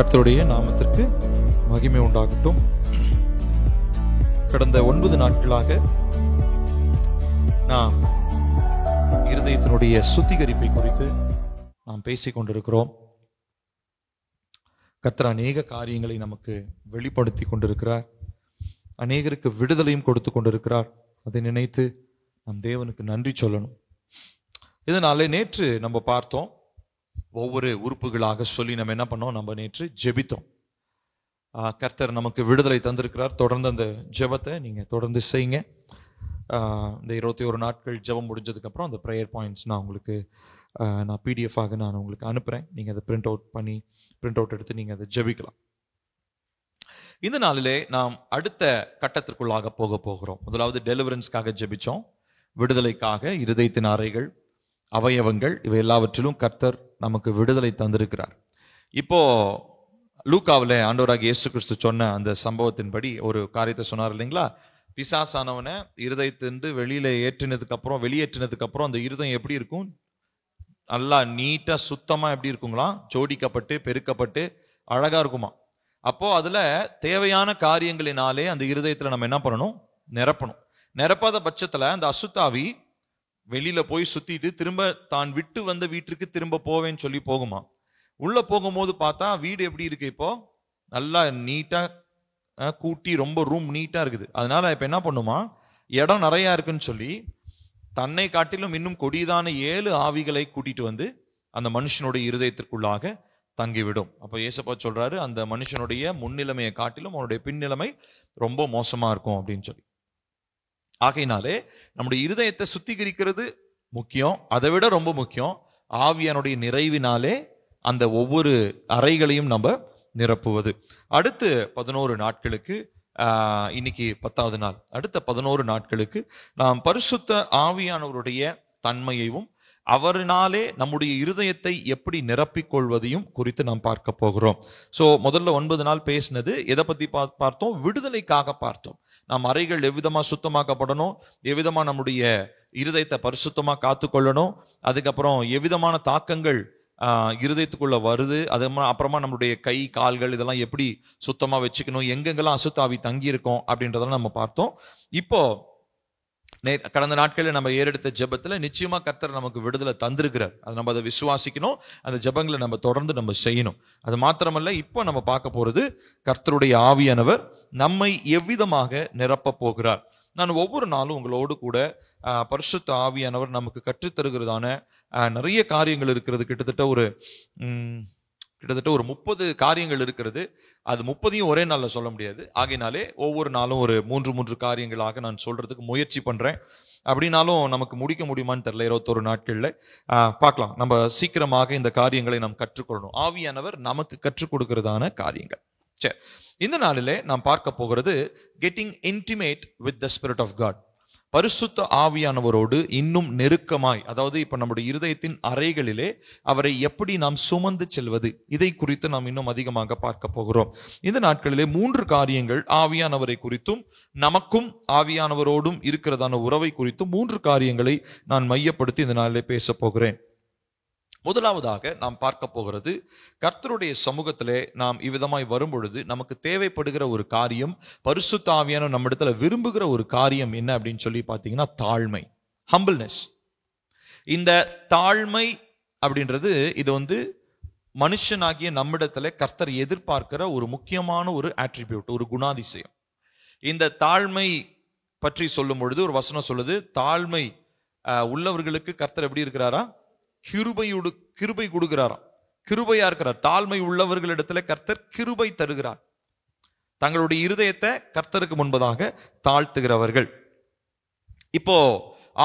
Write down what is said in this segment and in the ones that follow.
கர்த்தருடைய நாமத்திற்கு மகிமை உண்டாகட்டும். கடந்த 9 நாட்களாக நாம் இருதயத்தினுடைய சுத்திகரிப்பை குறித்து நாம் பேசிக் கொண்டிருக்கிறோம். கர்த்தர் அநேக காரியங்களை நமக்கு வெளிப்படுத்தி கொண்டிருக்கிறார். அநேகருக்கு விடுதலையும் கொடுத்து கொண்டிருக்கிறார். அதை நினைத்து நம் தேவனுக்கு நன்றி சொல்லணும். இதனாலே நேற்று நம்ம பார்த்தோம், ஒவ்வொரு உறுப்புகளாக சொல்லி நம்ம என்ன பண்ணோம், நம்ம நேற்று ஜெபித்தோம். கர்த்தர் நமக்கு விடுதலை தந்திருக்கிறார். தொடர்ந்து அந்த ஜெபத்தை நீங்க தொடர்ந்து செய்யுங்க. இந்த 21 நாட்கள் ஜெபம் முடிஞ்சதுக்கு அப்புறம் அந்த ப்ரேயர் பாயிண்ட்ஸ் நான் உங்களுக்கு நான் PDF ஆக நான் உங்களுக்கு அனுப்புறேன். நீங்க அதை பிரிண்ட் அவுட் எடுத்து நீங்க அதை ஜெபிக்கலாம். இந்த நாளிலே நாம் அடுத்த கட்டத்திற்குள்ளாக போகிறோம். முதலாவது டெலிவரன்ஸ்க்காக ஜெபிச்சோம். விடுதலைக்காக இருதயத்தின் அறைகள், அவயவங்கள், இவை எல்லாவற்றிலும் கர்த்தர் நமக்கு விடுதலை தந்திருக்கிறார். இப்போ லூக்காவில் ஆண்டவராகிய இயேசு கிறிஸ்து சொன்ன அந்த சம்பவத்தின்படி ஒரு காரியத்தை சொன்னார் இல்லைங்களா? பிசாசானவனை இருதயத்திலிருந்து வெளியேற்றினதுக்கு அப்புறம் அந்த இருதயம் எப்படி இருக்கும்? நல்லா நீட்டா சுத்தமா எப்படி இருக்குங்களா? ஜோடிக்கப்பட்டு பெருக்கப்பட்டு அழகா இருக்குமா. அப்போ அதுல தேவையான காரியங்களினாலே அந்த இருதயத்துல நம்ம என்ன பண்ணணும்? நிரப்பணும். நிரப்பாத பட்சத்துல அந்த அசுத்தாவி வெளியில போய் சுத்திட்டு திரும்ப தான் விட்டு வந்த வீட்டிற்கு திரும்ப போவேன்னு சொல்லி போகுமா. உள்ள போகும்போது பார்த்தா வீடு எப்படி இருக்கு? இப்போ நல்லா நீட்டா கூட்டி ரொம்ப ரூம் நீட்டா இருக்குது. அதனால இப்ப என்ன பண்ணுமா, இடம் நிறைய இருக்குன்னு சொல்லி தன்னை காட்டிலும் இன்னும் கொடியதான 7 ஆவிகளை கூட்டிட்டு வந்து அந்த மனுஷனுடைய இருதயத்திற்குள்ளாக தங்கிவிடும். அப்ப இயேசுப்பா சொல்றாரு, அந்த மனுஷனுடைய முன்னிலைமையை காட்டிலும் அவனுடைய பின்னிலைமை ரொம்ப மோசமா இருக்கும் அப்படின்னு சொல்லி. ஆகையினாலே நம்முடைய இருதயத்தை சுத்திகரிக்கிறது முக்கியம். அதை விட ரொம்ப முக்கியம் ஆவியானுடைய நிறைவினாலே அந்த ஒவ்வொரு அறைகளையும் நம்ம நிரப்புவது. அடுத்து 11 நாட்களுக்கு, இன்னைக்கு 10வது நாள், அடுத்த 11 நாட்களுக்கு நாம் பரிசுத்த ஆவியானவருடைய தன்மையையும் அவரினாலே நம்முடைய இருதயத்தை எப்படி நிரப்பிக் கொள்வதையும் குறித்து நாம் பார்க்க போகிறோம். சோ முதல்ல 9 நாள் பேசினது எதை பத்தி பார்த்தோம்? விடுதலைக்காக பார்த்தோம். நாம் அறைகள் எவ்விதமா சுத்தமாக்கப்படணும், எவ்விதமா நம்முடைய இருதயத்தை பரிசுத்தமா காத்துக்கொள்ளணும், அதுக்கப்புறம் எவ்விதமான தாக்கங்கள் இருதயத்துக்குள்ள வருது, அது அப்புறமா நம்மளுடைய கை கால்கள் இதெல்லாம் எப்படி சுத்தமா வச்சுக்கணும், எங்கெங்கெல்லாம் அசுத்தாவி தங்கி இருக்கோம் அப்படின்றதெல்லாம் நம்ம பார்த்தோம். இப்போ கடந்த நாட்களில் நம்ம ஏறெடுத்த ஜெபத்துல நிச்சயமா கர்த்தர் நமக்கு விடுதலை தந்திருக்கிறார். அது நம்ம அதை விசுவாசிக்கணும். அந்த ஜெபங்களை நம்ம தொடர்ந்து நம்ம செய்யணும். அது மாத்திரமல்ல, இப்போ நம்ம பார்க்க போறது கர்த்தருடைய ஆவியானவர் நம்மை எவ்விதமாக நிரப்ப போகிறார். நான் ஒவ்வொரு நாளும் உங்களோடு கூட பரிசுத்த ஆவியானவர் நமக்கு கற்றுத்தருகிறதான நிறைய காரியங்கள் இருக்கிறது. கிட்டத்தட்ட ஒரு 30 காரியங்கள் இருக்கிறது. அது 30ஐயும் ஒரே நாள்ல சொல்ல முடியாது. ஆகையினாலே ஒவ்வொரு நாளும் ஒரு 3 காரியங்களாக நான் சொல்றதுக்கு முயற்சி பண்றேன். அப்படின்னாலும் நமக்கு முடிக்க முடியுமான்னு தெரியல. 21 நாட்கள்ல பார்க்கலாம். நம்ம சீக்கிரமாக இந்த காரியங்களை நாம் கற்றுக்கொள்ளணும். ஆவியானவர் நமக்கு கற்றுக் கொடுக்கிறதான காரியங்கள். சரி, இந்த நாளிலே நாம் பார்க்க போகிறது getting intimate with the spirit of God. பரிசுத்த ஆவியானவரோடு இன்னும் நெருக்கமாய், அதாவது இப்ப நம்முடைய இருதயத்தின் அறைகளிலே அவரை எப்படி நாம் சுமந்து செல்வது, இதை குறித்து நாம் இன்னும் அதிகமாக பார்க்க போகிறோம். இந்த நாட்களிலே 3 காரியங்கள் ஆவியானவரை குறித்தும் நமக்கும் ஆவியானவரோடும் இருக்கிறதான உறவை குறித்தும் 3 காரியங்களை நான் மையப்படுத்தி இந்த நாளிலே பேச போகிறேன். முதலாவதாக நாம் பார்க்க போகிறது, கர்த்தருடைய சமூகத்திலே நாம் இவ்விதமாய் வரும் பொழுது நமக்கு தேவைப்படுகிற ஒரு காரியம், பரிசுத்த ஆவியானவர் நம்மிடத்துல விரும்புகிற ஒரு காரியம் என்ன அப்படின்னு சொல்லி பார்த்தீங்கன்னா தாழ்மை, ஹம்பிள்னஸ். இந்த தாழ்மை அப்படின்றது இது மனுஷனாகிய நம்மிடத்துல கர்த்தர் எதிர்பார்க்கிற ஒரு முக்கியமான ஒரு ஆட்ரிபியூட், ஒரு குணாதிசயம். இந்த தாழ்மை பற்றி சொல்லும் பொழுது ஒரு வசனம் சொல்லுது, தாழ்மை உள்ளவர்களுக்கு கர்த்தர் எப்படி இருக்கிறாரா? கிருபை கொடுக்கிறாராம். கிருபையா இருக்கிறார். தாழ்மை உள்ளவர்களிடத்துல கர்த்தர் கிருபை தருகிறார். தங்களுடைய இருதயத்தை கர்த்தருக்கு முன்பதாக தாழ்த்துகிறவர்கள். இப்போ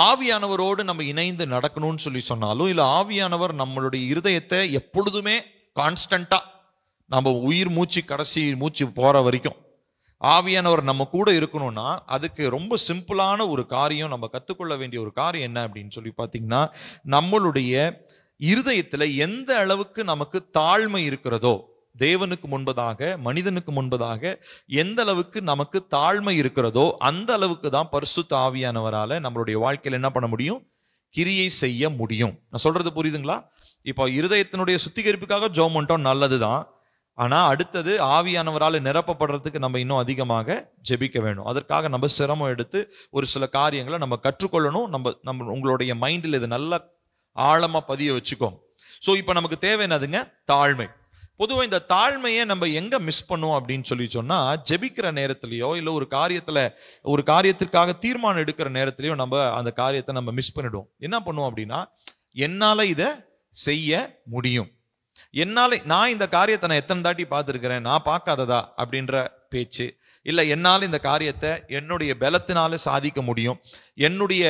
ஆவியானவரோடு நம்ம இணைந்து நடக்கணும்னு சொல்லி சொன்னாலும், இல்ல ஆவியானவர் நம்மளுடைய இருதயத்தை எப்பொழுதுமே கான்ஸ்டன்டா நம்ம உயிர் மூச்சு கடைசி மூச்சு போற வரைக்கும் ஆவியானவர் நம்ம கூட இருக்கணும்னா அதுக்கு ரொம்ப சிம்பிளான ஒரு காரியம், நம்ம கத்துக்கொள்ள வேண்டிய ஒரு காரியம் என்ன அப்படின்னு சொல்லி பார்த்தீங்கன்னா, நம்மளுடைய இருதயத்துல எந்த அளவுக்கு நமக்கு தாழ்மை இருக்கிறதோ, தேவனுக்கு முன்பதாக மனிதனுக்கு முன்பதாக எந்த அளவுக்கு நமக்கு தாழ்மை இருக்கிறதோ அந்த அளவுக்கு தான் பரிசுத்த ஆவியானவரால நம்மளுடைய வாழ்க்கையில என்ன பண்ண முடியும்? கிரியை செய்ய முடியும். நான் சொல்றது புரியுதுங்களா? இப்போ இருதயத்தினுடைய சுத்திகரிப்புக்காக ஜெபம் பண்ணிட்டோம், நல்லதுதான். ஆனா அடுத்தது ஆவியானவரால் நிரப்பப்படுறதுக்கு நம்ம இன்னும் அதிகமாக ஜெபிக்க வேணும். அதற்காக நம்ம சிரமம் எடுத்து ஒரு சில காரியங்களை நம்ம கற்றுக்கொள்ளணும். நம்ம உங்களுடைய மைண்டில் இது நல்லா ஆழமா பதிய வச்சுக்கோங்க. ஸோ இப்போ நமக்கு தேவை என்னதுங்க? தாழ்மை. பொதுவாக இந்த தாழ்மையை நம்ம எங்க மிஸ் பண்ணுவோம் அப்படின்னு சொல்லி சொன்னா, ஜெபிக்கிற நேரத்திலேயோ இல்லை ஒரு காரியத்திற்காக தீர்மானம் எடுக்கிற நேரத்திலேயோ நம்ம அந்த காரியத்தை நம்ம மிஸ் பண்ணிடுவோம். என்ன பண்ணுவோம் அப்படின்னா, என்னால இதை செய்ய முடியும், நான் இந்த காரியத்தை நான் எத்தனை தாட்டி பார்த்துருக்கிறேன், நான் பார்க்காததா அப்படின்ற பேச்சு, இல்லை என்னால் இந்த காரியத்தை என்னுடைய பலத்தினால சாதிக்க முடியும், என்னுடைய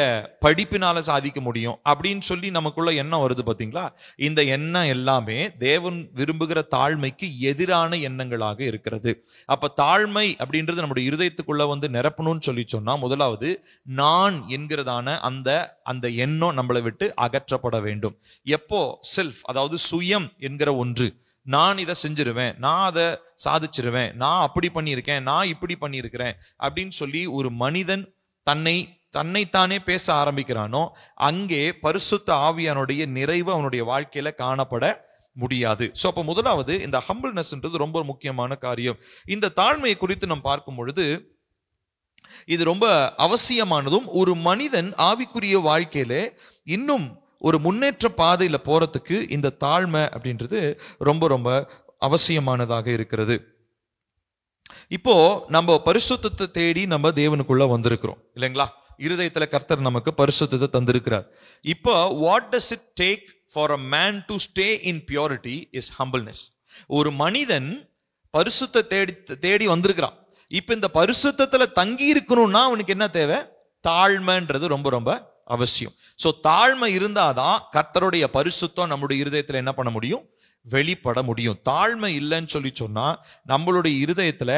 படிப்பினால சாதிக்க முடியும் அப்படின்னு சொல்லி நமக்குள்ள எண்ணம் வருது பார்த்தீங்களா? இந்த எண்ணம் எல்லாமே தேவன் விரும்புகிற தாழ்மைக்கு எதிரான எண்ணங்களாக இருக்கிறது. அப்ப தாழ்மை அப்படின்றது நம்முடைய இருதயத்துக்குள்ள நிரப்பணும்னு சொல்லி சொன்னா, முதலாவது நான் என்கிறதான அந்த எண்ணம் நம்மளை விட்டு அகற்றப்பட வேண்டும். எப்போ செல்ஃப், அதாவது சுயம் என்கிற ஒன்று, நான் இதை செஞ்சிருவேன், நான் அதை சாதிச்சிருவேன், நான் அப்படி பண்ணியிருக்கேன், நான் இப்படி பண்ணியிருக்கிறேன் அப்படின்னு சொல்லி ஒரு மனிதன் தன்னைத்தானே பேச ஆரம்பிக்கிறானோ, அங்கே பரிசுத்த ஆவியானுடைய நிறைவு அவனுடைய வாழ்க்கையில காணப்பட முடியாது. ஸோ அப்போ முதலாவது இந்த ஹம்பிள்னஸ்ன்றது ரொம்ப முக்கியமான காரியம். இந்த தாழ்மையை குறித்து நம்ம பார்க்கும் பொழுது இது ரொம்ப அவசியமானதும், ஒரு மனிதன் ஆவிக்குரிய வாழ்க்கையில இன்னும் ஒரு முன்னேற்ற பாதையில போறதுக்கு இந்த தாழ்மை அப்படின்றது ரொம்ப ரொம்ப அவசியமானதாக இருக்கிறது. இப்போ நம்ம பரிசுத்தத்தை தேடி நம்ம தேவனுக்குள்ள வந்திருக்கிறோம் இல்லைங்களா? இருதயத்துல கர்த்தர் நமக்கு பரிசுத்தத்தை தந்திருக்கிறார். இப்போ what does it take for a man to stay in purity is humbleness. ஒரு மனிதன் பரிசுத்தத்தை தேடி வந்திருக்கிறான். இப்ப இந்த பரிசுத்தத்துல தங்கி இருக்கணும்னா அவனுக்கு என்ன தேவை? தாழ்மைன்றது ரொம்ப ரொம்ப அவசியம். சோ தாழ்மை இருந்தாதான் கர்த்தருடைய பரிசுத்தம் நம்முடைய இருதயத்துல என்ன பண்ண முடியும்? வெளிப்பட முடியும். தாழ்மை இல்லைன்னு சொல்லி சொன்னா நம்மளுடைய இருதயத்துல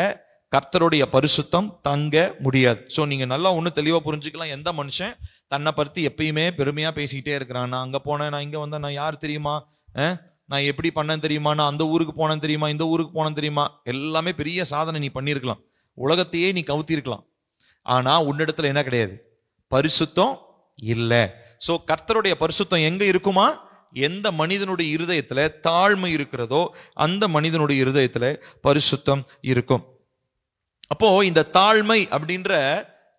கர்த்தருடைய பரிசுத்தம் தங்க முடியாது. சோ நீங்க நல்லா ஒண்ணு தெளிவா புரிஞ்சுக்கலாம். எந்த மனுஷன் தன்னை பத்தி எப்பயுமே பெருமையா பேசிக்கிட்டே இருக்கிறான், நான் அங்க போனேன், நான் இங்க வந்தேன், நான் யார் தெரியுமா, நான் எப்படி பண்ணேன் தெரியுமா, நான் அந்த ஊருக்கு போனேன் தெரியுமா, இந்த ஊருக்கு போனேன் தெரியுமா, எல்லாமே பெரிய சாதனை நீ பண்ணியிருக்கலாம், உலகத்தையே நீ கவுத்திருக்கலாம். ஆனா உன்னிடத்துல என்ன கிடையாது? பரிசுத்தம் இல்ல. சோ கர்த்தருடைய பரிசுத்தம் எங்க இருக்குமா? எந்த மனிதனுடைய இருதயத்துல தாழ்மை இருக்கிறதோ அந்த மனிதனுடைய இருதயத்துல பரிசுத்தம் இருக்கும். அப்போ இந்த தாழ்மை அப்படின்ற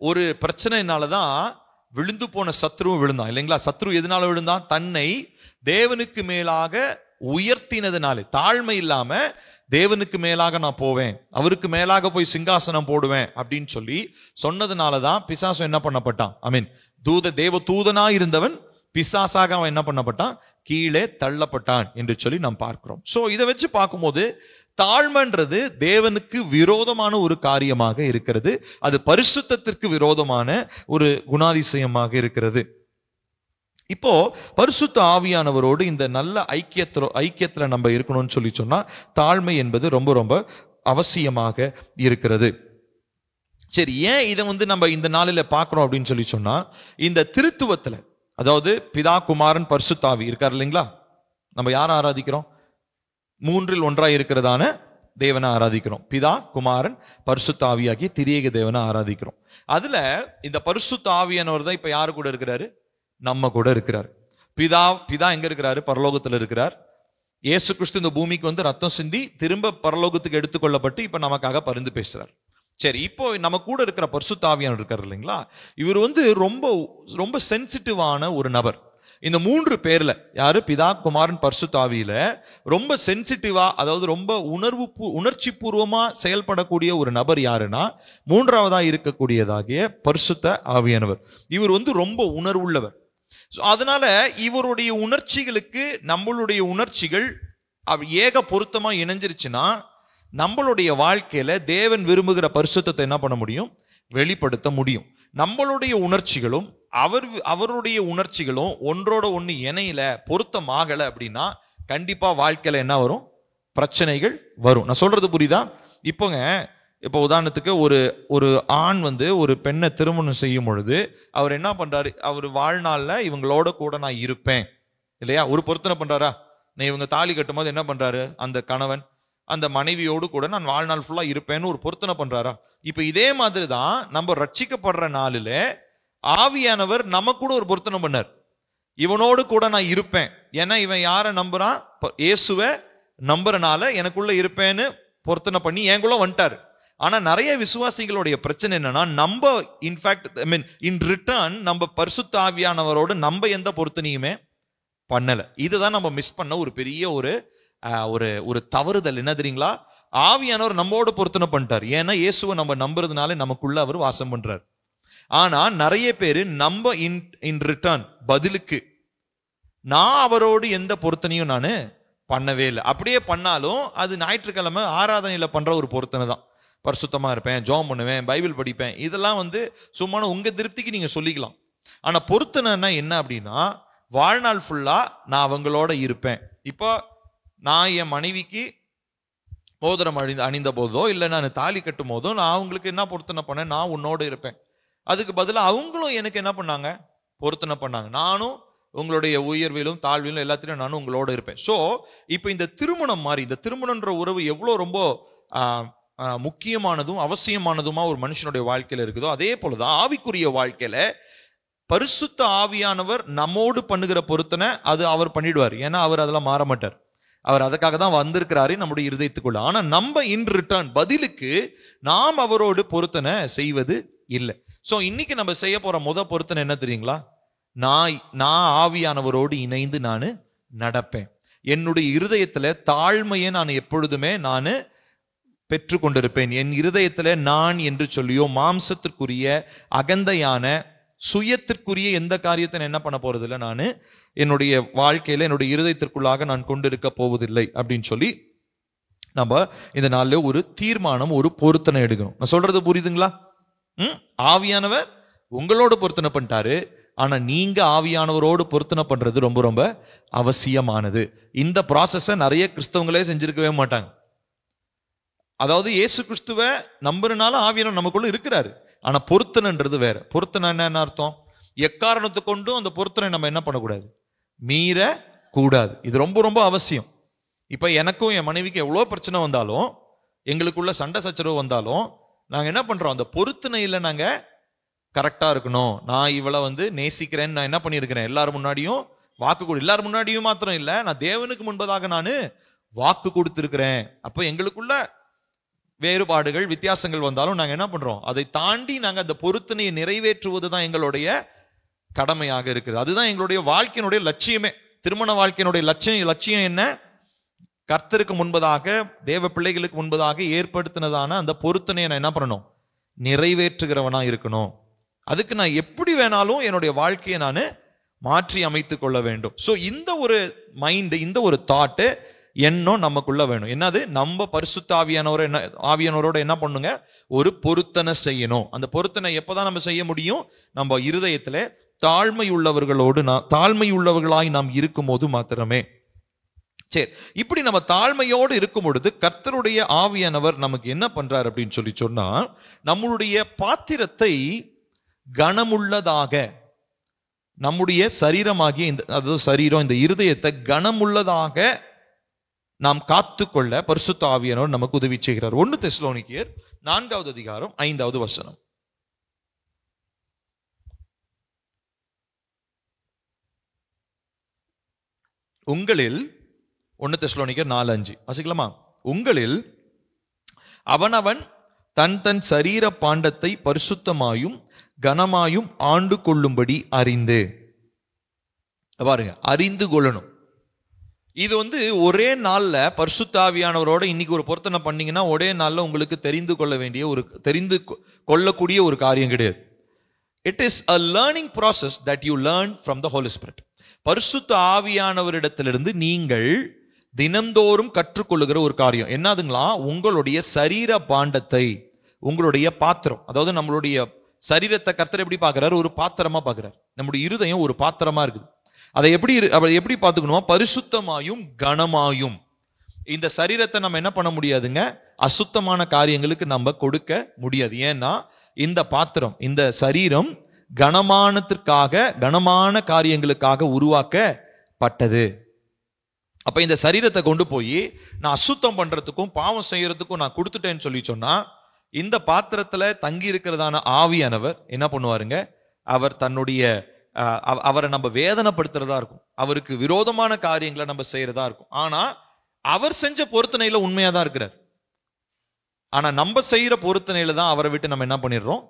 ஒரு பிரச்சனைனாலதான் விழுந்து போன சத்ருவும் விழுந்தான் இல்லைங்களா? சத்ரு எதனால விழுந்தான்? தன்னை தேவனுக்கு மேலாக உயர்த்தினதுனாலே. தாழ்மை இல்லாம தேவனுக்கு மேலாக நான் போவேன், அவருக்கு மேலாக போய் சிங்காசனம் போடுவேன் அப்படின்னு சொல்லி சொன்னதுனாலதான் பிசாசு என்ன பண்ணப்பட்டான்? தேவ தூதனா இருந்தவன் பிசாசாக அவன் என்ன பண்ணப்பட்டான்? கீழே தள்ளப்பட்டான் என்று சொல்லி நாம் பார்க்கிறோம். சோ இதை வச்சு பார்க்கும்போது தாழ்மைன்றது தேவனுக்கு விரோதமான ஒரு காரியமாக இருக்கிறது. அது பரிசுத்தத்திற்கு விரோதமான ஒரு குணாதிசயமாக இருக்கிறது. இப்போ பரிசுத்த ஆவியானவரோடு இந்த நல்ல ஐக்கியத்துல நம்ம இருக்கணும்னு சொல்லி சொன்னா தாழ்மை என்பது ரொம்ப ரொம்ப அவசியமாக இருக்கிறது. சரி, ஏன் இதை நம்ம இந்த நாளில பார்க்கிறோம் அப்படின்னு சொல்லி சொன்னா, இந்த திருத்துவத்துல, அதாவது பிதா குமாரன் பரிசுத்த ஆவி இருக்காரு இல்லைங்களா? நம்ம யாரை ஆராதிக்கிறோம்? மூன்றில் ஒன்றாய் இருக்கிறதான தேவனை ஆராதிக்கிறோம். பிதா குமாரன் பரிசுத்த ஆவியாகிய திரியேக தேவனை ஆராதிக்கிறோம். அதுல இந்த பரிசுத்த ஆவியானவர் தான் இப்ப யாரு கூட இருக்கிறாரு? நம்ம கூட இருக்கிறார். பிதா எங்க இருக்கிறாரு? பரலோகத்துல இருக்கிறார். இயேசு கிறிஸ்து இந்த பூமிக்கு ரத்தம் சிந்தி திரும்ப பரலோகத்துக்கு எடுத்துக்கொள்ளப்பட்டு இப்ப நமக்காக பரிந்து பேசுறார். சரி, இப்போ நம்ம கூட இருக்கிற பரிசுத்த ஆவியானவர் இருக்காரு இல்லைங்களா? இவர் ரொம்ப ரொம்ப சென்சிட்டிவான ஒரு நபர். இந்த மூன்று பேர்ல யாரு? பிதா குமாரன் பரிசுத்த ஆவியில ரொம்ப சென்சிட்டிவா, அதாவது ரொம்ப உணர்ச்சி பூர்வமா செயல்படக்கூடிய ஒரு நபர் யாருன்னா மூன்றாவதா இருக்கக்கூடியதாகிய பரிசுத்த ஆவியானவர். இவர் ரொம்ப உணர்வுள்ளவர். அதனால இவருடைய உணர்ச்சிகளுக்கு நம்மளுடைய உணர்ச்சிகள் ஏக பொருத்தமா இணைஞ்சிருச்சுன்னா நம்மளுடைய வாழ்க்கையில தேவன் விரும்புகிற பரிசுத்தத்தை என்ன பண்ண முடியும்? வெளிப்படுத்த முடியும். நம்மளுடைய உணர்ச்சிகளும் அவருடைய உணர்ச்சிகளும் ஒன்றோட ஒண்ணு இணையில பொருத்தமாகல அப்படின்னா கண்டிப்பா வாழ்க்கையில என்ன வரும்? பிரச்சனைகள் வரும். நான் சொல்றது புரியுதா? இப்போ உதாரணத்துக்கு ஒரு ஆண் ஒரு பெண்ணை திருமணம் செய்யும் பொழுது அவர் என்ன பண்றாரு? அவர் வாழ்நாள்ல இவங்களோட கூட நான் இருப்பேன் இல்லையா? ஒரு பொருத்தனை பண்றாரா? இவங்க தாலி கட்டும் போது என்ன பண்றாரு? அந்த கணவன் அந்த மனைவியோடு கூட நான் வாழ்நாள் ஃபுல்லா இருப்பேன்னு ஒரு பொருத்தனை பண்றாரா? இப்ப இதே மாதிரிதான் நம்ம ரட்சிக்கப்படுற நாளில ஆவியானவர் நம்ம கூட ஒரு பொருத்தனை பண்ணார். இவனோடு கூட நான் இருப்பேன். ஏன்னா இவன் யாரை நம்புறான்? இயேசுவை நம்புறனால எனக்குள்ள இருப்பேன்னு பொருத்தனை பண்ணி என்குள்ள வந்துட்டாரு. ஆனா நிறைய விசுவாசிகளுடைய பிரச்சனை என்னன்னா, நம்ம இன்ஃபேக்ட் இன் ரிட்டர்ன் நம்ம பரிசுத்த ஆவியானவரோடு நம்ம எந்த பொருத்தனையுமே பண்ணல. இதுதான் நம்ம மிஸ் பண்ண ஒரு பெரிய ஒரு தவறுதல். என்ன தெரியுங்களா? ஆவியானவர் நம்மோட பொருத்தனை பண்ணிட்டார். ஏன்னா இயேசுவை நம்ம நம்புறதுனால நமக்குள்ள அவர் வாசம் பண்றார். ஆனா நிறைய பேரு நம்ம இன் ரிட்டர்ன் பதிலுக்கு நான் அவரோடு எந்த பொருத்தனையும் நான் பண்ணவே இல்லை. அப்படியே பண்ணாலும் அது ஞாயிற்றுக்கிழமை ஆராதனையில பண்ற ஒரு பொருத்தனை தான். பரிசுத்தமா இருப்பேன், ஜெபம் பண்ணுவேன், பைபிள் படிப்பேன், இதெல்லாம் சும்மா உங்க திருப்திக்கு நீங்க சொல்லிக்கலாம். ஆனா பொருத்தனைன்னா என்ன அப்படின்னா, வாழ்நாள் ஃபுல்லா நான் அவங்களோட இருப்பேன். இப்போ நான் என் மனைவிக்கு மோதிரம் அணிந்த போதோ இல்லை நான் தாலி கட்டும் போதோ நான் அவங்களுக்கு என்ன பொருத்தனை பண்ணேன், நான் உன்னோட இருப்பேன். அதுக்கு பதிலாக அவங்களும் எனக்கு என்ன பண்ணாங்க, பொருத்தனை பண்ணாங்க. நானும் உங்களுடைய உயர்விலும் தாழ்விலும் எல்லாத்திலும் நானும் உங்களோட இருப்பேன். ஸோ இப்போ இந்த திருமணம் மாதிரி, இந்த திருமணன்ற உறவு எவ்வளோ ரொம்ப முக்கியமானதும் அவசியமானதுமா ஒரு மனுஷனுடைய வாழ்க்கையில இருக்குதோ, அதே போலதான் ஆவிக்குரிய வாழ்க்கையில பரிசுத்த ஆவியானவர் நம்மோடு பண்ணுகிற பொருத்தனை அது அவர் பண்ணிடுவார். ஏன்னா அவர் அதெல்லாம் மாற மாட்டார். அவர் அதுக்காக தான் வந்திருக்கிறாரு நம்முடைய இருதயத்துக்குள்ள. ஆனா நம்ம இன் ரிட்டர்ன் பதிலுக்கு நாம் அவரோடு பொருத்தனை செய்வது இல்லை. சோ இன்னைக்கு நம்ம செய்ய போற பொருத்தனை என்ன தெரியுங்களா? நான் ஆவியானவரோடு இணைந்து நான் நடப்பேன். என்னுடைய இருதயத்துல தாழ்மையை நான் எப்பொழுதுமே நான் பெற்று கொண்டிருப்பேன். என் இருதயத்துல நான் என்று சொல்லியோ மாம்சத்திற்குரிய அகந்தையான சுயத்திற்குரிய எந்த காரியத்தை என்ன பண்ண போறதில்லை, நான் என்னுடைய வாழ்க்கையில என்னுடைய இருதயத்திற்குள்ளாக நான் கொண்டிருக்க போவதில்லை அப்படின்னு சொல்லி நம்ம இந்த நாள்ல ஒரு தீர்மானம், ஒரு பொருத்தனை எடுக்கணும். நான் சொல்றது புரியுதுங்களா? ஆவியானவர் உங்களோட பொருத்தனை பண்ணிட்டாரு. ஆனா நீங்க ஆவியானவரோடு பொருத்தனை பண்றது ரொம்ப ரொம்ப அவசியமானது. இந்த ப்ராசஸ நிறைய கிறிஸ்தவங்களே செஞ்சிருக்கவே மாட்டாங்க. அதாவது இயேசு கிறிஸ்துவ நம்புறனால ஆவியானவர் நமக்குள்ள இருக்கிறாரு. ஆனா பொருத்தனைன்றது வேற. பொருத்தனை என்ன அர்த்தம்? எக்காரணத்தை கொண்டும் அந்த பொருத்தனை நம்ம என்ன பண்ணக்கூடாது, மீற கூடாது. இது ரொம்ப ரொம்ப அவசியம். இப்ப எனக்கும் என் மனைவிக்கு எவ்வளவு பிரச்சனை வந்தாலும், எங்களுக்குள்ள சண்டை சச்சரவு வந்தாலும், நாங்க என்ன பண்றோம், அந்த பொருத்தனையில நாங்க கரெக்டா இருக்கணும். நான் இவளை நேசிக்கிறேன்னு நான் என்ன பண்ணியிருக்கிறேன், எல்லாரும் முன்னாடியும் வாக்கு கொடு, எல்லாரும் முன்னாடியும் மாத்திரம் இல்ல, நான் தேவனுக்கு முன்பதாக நான் வாக்கு கொடுத்திருக்கிறேன். அப்ப எங்களுக்குள்ள வேறுபாடுகள் வித்தியாசங்கள் வந்தாலும் நாங்க என்ன பண்றோம், அதை தாண்டி நாங்க அந்த பொருத்தனையை நிறைவேற்றுவதுதான் எங்களுடைய கடமையாக இருக்குது. அதுதான் எங்களுடைய வாழ்க்கையினுடைய லட்சியமே. திருமண வாழ்க்கையினுடைய லட்சியம் என்ன? கர்த்தருக்கு முன்பதாக, தேவ பிள்ளைகளுக்கு முன்பதாக ஏற்படுத்தினதான அந்த பொருத்தனையை நான் என்ன பண்ணணும், நிறைவேற்றுகிறவனா இருக்கணும். அதுக்கு நான் எப்படி வேணாலும் என்னுடைய வாழ்க்கையை நான் மாற்றி அமைத்துக் கொள்ள வேண்டும். ஸோ இந்த ஒரு மைண்ட், இந்த ஒரு தாட்டு எண்ணம் நமக்குள்ள வேணும். என்னது? நம்ம பரிசுத்த ஆவியானவரோட என்ன பண்ணுங்க, ஒரு பொருத்தனை செய்யணும். அந்த பொருத்தனை எப்பதான் நம்ம செய்ய முடியும்? நம்ம இருதயத்துல தாழ்மையுள்ளவர்களாய் நாம் இருக்கும் போது மாத்திரமே. சரி, இப்படி நம்ம தாழ்மையோடு இருக்கும் பொழுது கர்த்தருடைய ஆவியானவர் நமக்கு என்ன பண்றார் அப்படின்னு சொன்னா, நம்மளுடைய பாத்திரத்தை கனமுள்ளதாக, நம்முடைய சரீரமாகிய இந்த இருதயத்தை கனமுள்ளதாக நாம் காத்துக்கொள்ள பரிசுத்த ஆவியானவர் நமக்கு உதவி செய்கிறார். 1 தெசலோனிக்கேயர் 4வது அதிகாரம் 5வது வசனம். உங்களில் 1 தெசலோனிக்கேயர் 4:5 வாசிக்கலாமா? உங்களில் அவனவன் தன் சரீர பாண்டத்தை பரிசுத்தமாயும் கனமாயும் ஆண்டு கொள்ளும்படி அறிந்து, பாருங்க, அறிந்து கொள்ளணும். இது ஒரே நாள்ல பரிசுத்த ஆவியானவரோட இன்னைக்கு ஒரு பொருத்தனை பண்ணீங்கன்னா ஒரே நாள்ல உங்களுக்கு தெரிந்து கொள்ளக்கூடிய ஒரு காரியம் கிடையாது. It is a learning process that you learn from the Holy Spirit. பரிசுத்த ஆவியானவரிடத்திலிருந்து நீங்கள் தினந்தோறும் கற்றுக்கொள்ளுகிற ஒரு காரியம் என்னதுங்களா? உங்களுடைய சரீர பாண்டத்தை, உங்களுடைய பாத்திரம், அதாவது நம்மளுடைய சரீரத்தை கர்த்தர் எப்படி பார்க்கிறார்? ஒரு பாத்திரமா பார்க்கிறார். நம்முடைய இருதயம் ஒரு பாத்திரமா இருக்குது. அதை எப்படி பார்த்துக்கணுமா? பரிசுத்தமாயும் கனமாயும். இந்த சரீரத்தை நம்ம என்ன பண்ண முடியாதுங்க, அசுத்தமான காரியங்களுக்கு நம்ம கொடுக்க முடியாது. ஏன்னா இந்த பாத்திரம், இந்த சரீரம் கனமான காரியங்களுக்காக உருவாக்கப்பட்டது. அப்ப இந்த சரீரத்தை கொண்டு போய் நான் அசுத்தம் பண்றதுக்கும் பாவம் செய்யறதுக்கும் நான் கொடுத்துட்டேன்னு சொன்னா, இந்த பாத்திரத்துல தங்கி இருக்கிறதான ஆவியானவர் என்ன பண்ணுவாருங்க, அவர் அவரை நம்ம வேதனைப்படுத்துறதா இருக்கும், அவருக்கு விரோதமான காரியங்களை நம்ம செய்யறதா இருக்கும். ஆனா அவர் செஞ்ச பொருத்தனையில உண்மையா தான் இருக்கிறார். ஆனா நம்ம செய்யற பொருத்தனையில தான் அவரை விட்டு நம்ம என்ன பண்ணிடுறோம்,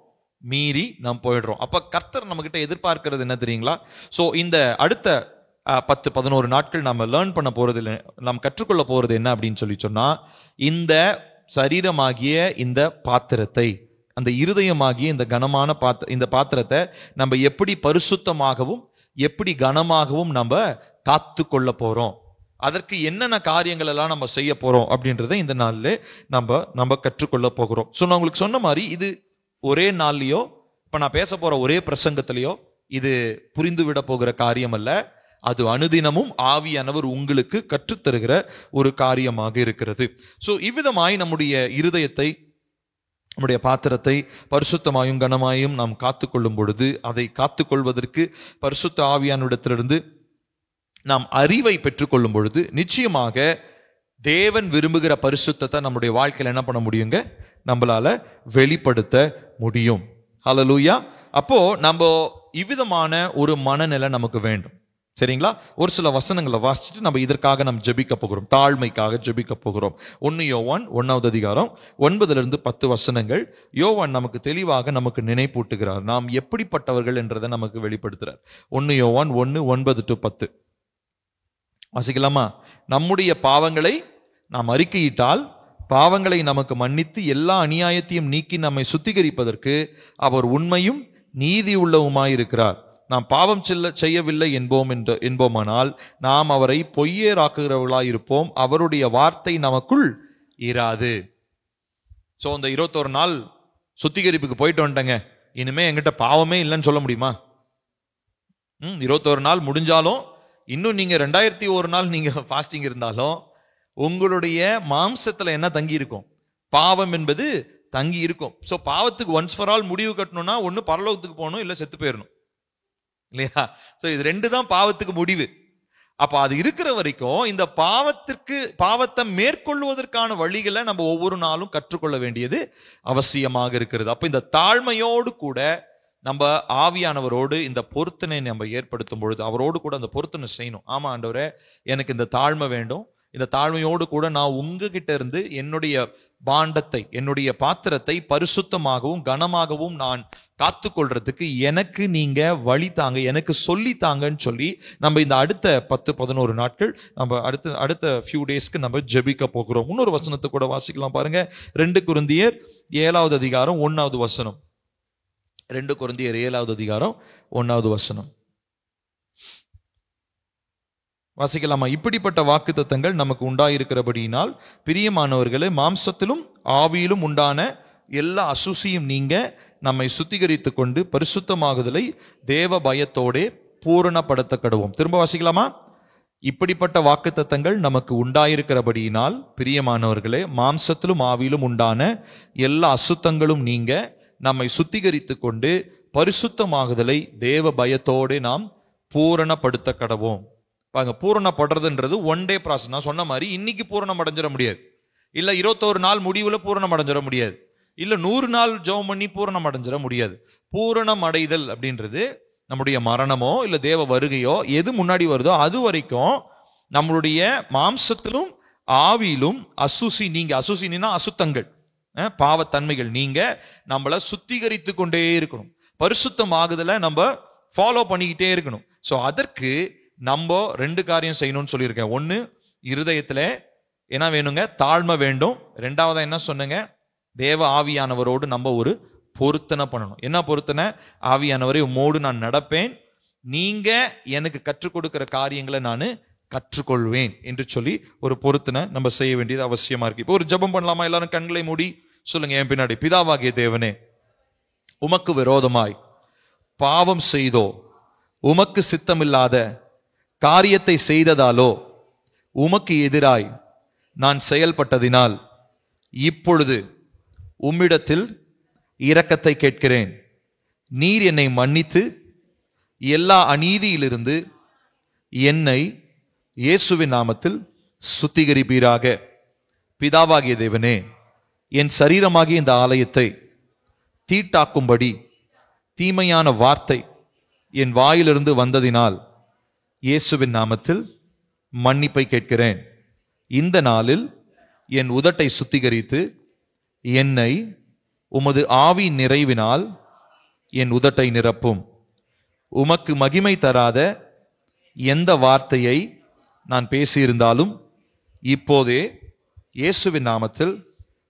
மீறி நம்ம போயிடுறோம். அப்ப கர்த்தர் நம்ம கிட்ட எதிர்பார்க்கிறது என்ன தெரியுங்களா? சோ இந்த அடுத்த 10-11 நாட்கள் நம்ம லேர்ன் பண்ண போறது, நாம் கற்றுக்கொள்ள போறது என்ன அப்படின்னு சொல்லி சொன்னா, இந்த சரீரமாகிய இந்த பாத்திரத்தை, அந்த இருதயமாகிய இந்த கனமான இந்த பாத்திரத்தை நம்ம எப்படி பரிசுத்தமாகவும் எப்படி கனமாகவும் நம்ம காத்து கொள்ள போறோம், அதற்கு என்னென்ன காரியங்கள் எல்லாம் நம்ம செய்ய போறோம் அப்படின்றத இந்த நாள்ல நம்ம கற்றுக்கொள்ள போகிறோம். நான் உங்களுக்கு சொன்ன மாதிரி இது ஒரே நாள்லயோ இப்ப நான் பேச போற ஒரே பிரசங்கத்திலேயோ இது புரிந்து விட போகிற காரியம் அல்ல. அது அனுதினமும் ஆவியானவர் உங்களுக்கு கற்றுத்தருகிற ஒரு காரியமாக இருக்கிறது. இவ்விதமாய் நம்முடைய இருதயத்தை, நம்முடைய பாத்திரத்தை பரிசுத்தமாயும் கனமாயும் நாம் காத்துக்கொள்ளும் பொழுது, அதை காத்துக்கொள்வதற்கு பரிசுத்த ஆவியானவரிடத்திலிருந்து நாம் அறிவை பெற்றுக்கொள்ளும் பொழுது நிச்சயமாக தேவன் விரும்புகிற பரிசுத்தத்தை நம்முடைய வாழ்க்கையில் என்ன பண்ண முடியுங்க, நம்மளால வெளிப்படுத்த முடியும். ஹல்லேலூயா. அப்போ நம்ம இவ்விதமான ஒரு மனநிலை நமக்கு வேண்டும். சரிங்களா? ஒரு சில வசனங்களை வாசிச்சுட்டு நம்ம இதற்காக நம்ம ஜெபிக்க போகிறோம், தாழ்மைக்காக ஜெபிக்க போகிறோம். 1 யோவான் 1வது அதிகாரம் 9-10 வசனங்கள் யோவான் நமக்கு தெளிவாக நமக்கு நினைப்பூட்டுகிறார். நாம் எப்படிப்பட்டவர்கள் என்றதை நமக்கு வெளிப்படுத்துறார். 1 யோவான் 1:9-10 வாசிக்கலாமா? நம்முடைய பாவங்களை நாம் அறிக்கையிட்டால் பாவங்களை நமக்கு மன்னித்து எல்லா அநியாயத்தையும் நீக்கி நம்மை சுத்திகரிப்பதற்கு அவர் உண்மையும் நீதி உள்ளவுமாயிருக்கிறார். நாம் பாவம் செய்யவில்லை என்போமானால் நாம் அவரை பொய்யராக்குகிறவர்களாயிருப்போம், அவருடைய வார்த்தை நமக்குள் இராது. இந்த 21 நாள் சுத்திகரிப்புக்கு போயிட்டு வந்துட்டங்க, இனிமே என்கிட்ட பாவமே இல்லைன்னு சொல்ல முடியுமா? 21 நாள் முடிஞ்சாலும், இன்னும் நீங்க 2001 நாள் நீங்க ஃபாஸ்டிங் இருந்தாலும் உங்களுடைய மாம்சத்துல என்ன தங்கி இருக்கும்? பாவம் என்பது தங்கி இருக்கும். பாவத்துக்கு ஒன்ஸ் ஃபார் ஆல் முடிவு கட்டணும்னா ஒண்ணு பரலோகத்துக்கு போகணும், இல்ல செத்து போயிடணும், இல்லையா? இது 2 தான் பாவத்துக்கு முடிவு. அப்ப அது இருக்கிற வரைக்கும் இந்த பாவத்தை மேற்கொள்வதற்கான வழிகளை நம்ம ஒவ்வொரு நாளும் கற்றுக்கொள்ள வேண்டியது அவசியமாக இருக்கிறது. அப்ப இந்த தாழ்மையோடு கூட நம்ம ஆவியானவரோடு இந்த பொருத்தனை நம்ம ஏற்படுத்தும் பொழுது அவரோடு கூட அந்த பொருத்தனை செய்யணும். ஆமா ஆண்டவரே, எனக்கு இந்த தாழ்மை வேண்டும், இந்த தாழ்மையோடு கூட நான் உங்ககிட்ட இருந்து என்னுடைய பாண்டத்தை, என்னுடைய பாத்திரத்தை பரிசுத்தமாகவும் கனமாகவும் நான் காத்துக்கொள்றதுக்கு எனக்கு நீங்க வழி தாங்க, எனக்கு சொல்லித்தாங்கன்னு சொல்லி நம்ம இந்த அடுத்த 10-11 நாட்கள் நம்ம அடுத்த ஃபியூ டேஸ்க்கு நம்ம ஜெபிக்க போகிறோம். இன்னொரு வசனத்தை கூட வாசிக்கலாம் பாருங்க. 2 கொரிந்தியர் 7வது அதிகாரம் 1வது வசனம். 2 கொரிந்தியர் 7வது அதிகாரம் 1வது வசனம் வாசிக்கலாமா? இப்படிப்பட்ட வாக்குத்தத்தங்கள் நமக்கு உண்டாயிருக்கிறபடியினால் பிரியமானவர்களே, மாம்சத்திலும் ஆவியிலும் உண்டான எல்லா அசுசியும் நீங்க நம்மை சுத்திகரித்து கொண்டு பரிசுத்தமாகுதலை தேவ பயத்தோடே பூரணப்படுத்த கடவோம். திரும்ப வாசிக்கலாமா? இப்படிப்பட்ட வாக்குத்தத்தங்கள் நமக்கு உண்டாயிருக்கிறபடியினால் பிரியமானவர்களே, மாம்சத்திலும் ஆவியிலும் உண்டான எல்லா அசுத்தங்களும் நீங்க நம்மை சுத்திகரித்து கொண்டு பரிசுத்தமாகுதலை தேவ பயத்தோடு நாம் பூரணப்படுத்த கடவோம். பாருங்க, பூரணப்படுறதுன்றது ஒன் டே ப்ராசஸ். நான் சொன்ன மாதிரி இன்னைக்கு பூரணம் அடைஞ்சிட முடியாது, இல்ல 21 நாள் முடிவுல பூரணம் அடைஞ்சிட முடியாது, இல்ல 100 நாள் ஜெபம் பண்ணி பூரணம் அடைஞ்சிட முடியாது. பூரணம் அடைதல் அப்படின்றது நம்முடைய மரணமோ இல்ல தேவ வருகையோ எது முன்னாடி வருதோ அது வரைக்கும் நம்மளுடைய மாம்சத்திலும் ஆவியிலும் அசுசினா அசுத்தங்கள், பாவத்தன்மைகள் நீங்க நம்மள சுத்திகரித்து கொண்டே இருக்கணும். பரிசுத்தமாகுதல நம்ம ஃபாலோ பண்ணிக்கிட்டே இருக்கணும். அதற்கு நம்ம 2 காரியம் செய்யணும்னு சொல்லியிருக்கேன். 1, இருதயத்துல என்ன வேணுங்க? தாழ்மை வேண்டும். 2வது என்ன சொன்னங்க? தேவ ஆவியானவரோடு நம்ம ஒரு பொருத்தனை பண்ணணும். என்ன பொருத்தனை? ஆவியானவரை உம்மோடு நான் நடப்பேன், நீங்க எனக்கு கற்றுக் கொடுக்கிற காரியங்களை நான் கற்றுக்கொள்வேன் என்று சொல்லி ஒரு பொருத்தனை நம்ம செய்ய வேண்டியது அவசியமா இருக்கு. இப்போ ஒரு ஜெபம் பண்ணலாமா? எல்லாரும் கண்களை மூடி சொல்லுங்க என் பின்னாடி. பிதாவாகிய தேவனே, உமக்கு விரோதமாய் பாவம் செய்தோ உமக்கு சித்தமில்லாத காரியத்தை செய்ததாலோ உமக்கு எதிராய் நான் செயல்பட்டதினால் இப்பொழுது உம்மிடத்தில் இரக்கத்தை கேட்கிறேன். நீர் என்னை மன்னித்து எல்லா அநீதியிலிருந்து என்னை இயேசுவின் நாமத்தில் சுத்திகரிப்பீராக. பிதாவாகிய தேவனே, என் சரீரமாகிய இந்த ஆலயத்தை தீட்டாக்கும்படி தீமையான வார்த்தை என் வாயிலிருந்து வந்ததினால் இயேசுவின் நாமத்தில் மன்னிப்பை கேட்கிறேன். இந்த நாளில் என் உதட்டை சுத்திகரித்து என்னை உமது ஆவி நிறைவினால் என் உதட்டை நிரப்பும். உமக்கு மகிமை தராத எந்த வார்த்தையை நான் பேசியிருந்தாலும் இப்போதே இயேசுவின் நாமத்தில்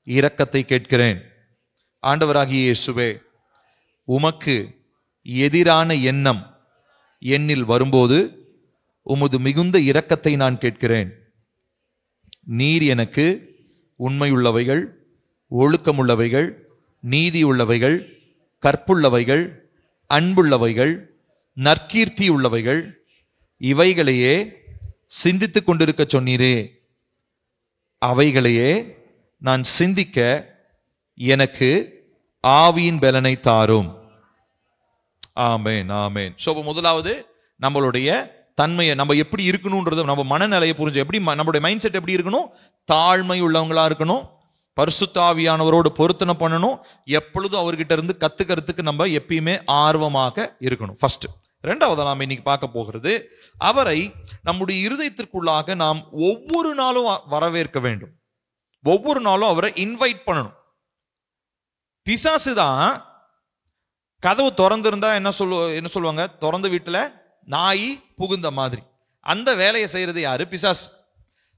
இரக்கத்தை கேட்கிறேன். ஆண்டவராகிய இயேசுவே, உமக்கு எதிரான எண்ணம் என்னில் வரும்போது உமது மிகுந்த இரக்கத்தை நான் கேட்கிறேன். நீர் எனக்கு உண்மையுள்ளவைகள், ஒழுக்கமுள்ளவைகள், நீதியுள்ளவைகள், கற்புள்ளவைகள், அன்புள்ளவைகள், நற்கீர்த்தி உள்ளவைகள் இவைகளையே சிந்தித்துக் கொண்டிருக்க சொன்னீரே. அவைகளையே நான் சிந்திக்க எனக்கு ஆவியின் பலனை தாரும். ஆமென், ஆமென். சோ முதலாவது நம்மளுடைய தன்மையை நம்ம எப்படி இருக்கணும்ன்றது, நம்ம மனநிலையை புரிஞ்சு எப்படி நம்மளுடைய மைண்ட் செட் எப்படி இருக்கணும், தாழ்மை உள்ளவங்களா இருக்கணும், பரிசுத்த ஆவியானவரோடு பொருத்தனை பண்ணணும், எப்பொழுதும் அவர்கிட்ட இருந்து கத்துக்கிறதுக்கு நம்ம எப்பயுமே ஆர்வமாக இருக்கணும். ஃபர்ஸ்ட். ரெண்டாவது நாம் இன்னைக்கு பார்க்க போகிறது, அவரை நம்முடைய இருதயத்திற்குள்ளாக நாம் ஒவ்வொரு நாளும் வரவேற்க வேண்டும். ஒவ்வொரு நாளும் அவரை இன்வைட் பண்ணணும். பிசாசு தான் கதவு திறந்திருந்தா என்ன சொல்லுவாங்க, திறந்த வீட்டுல நாய் புகுந்த மாதிரி. அந்த வேலையை செய்யறது யாரு? பிசாசு.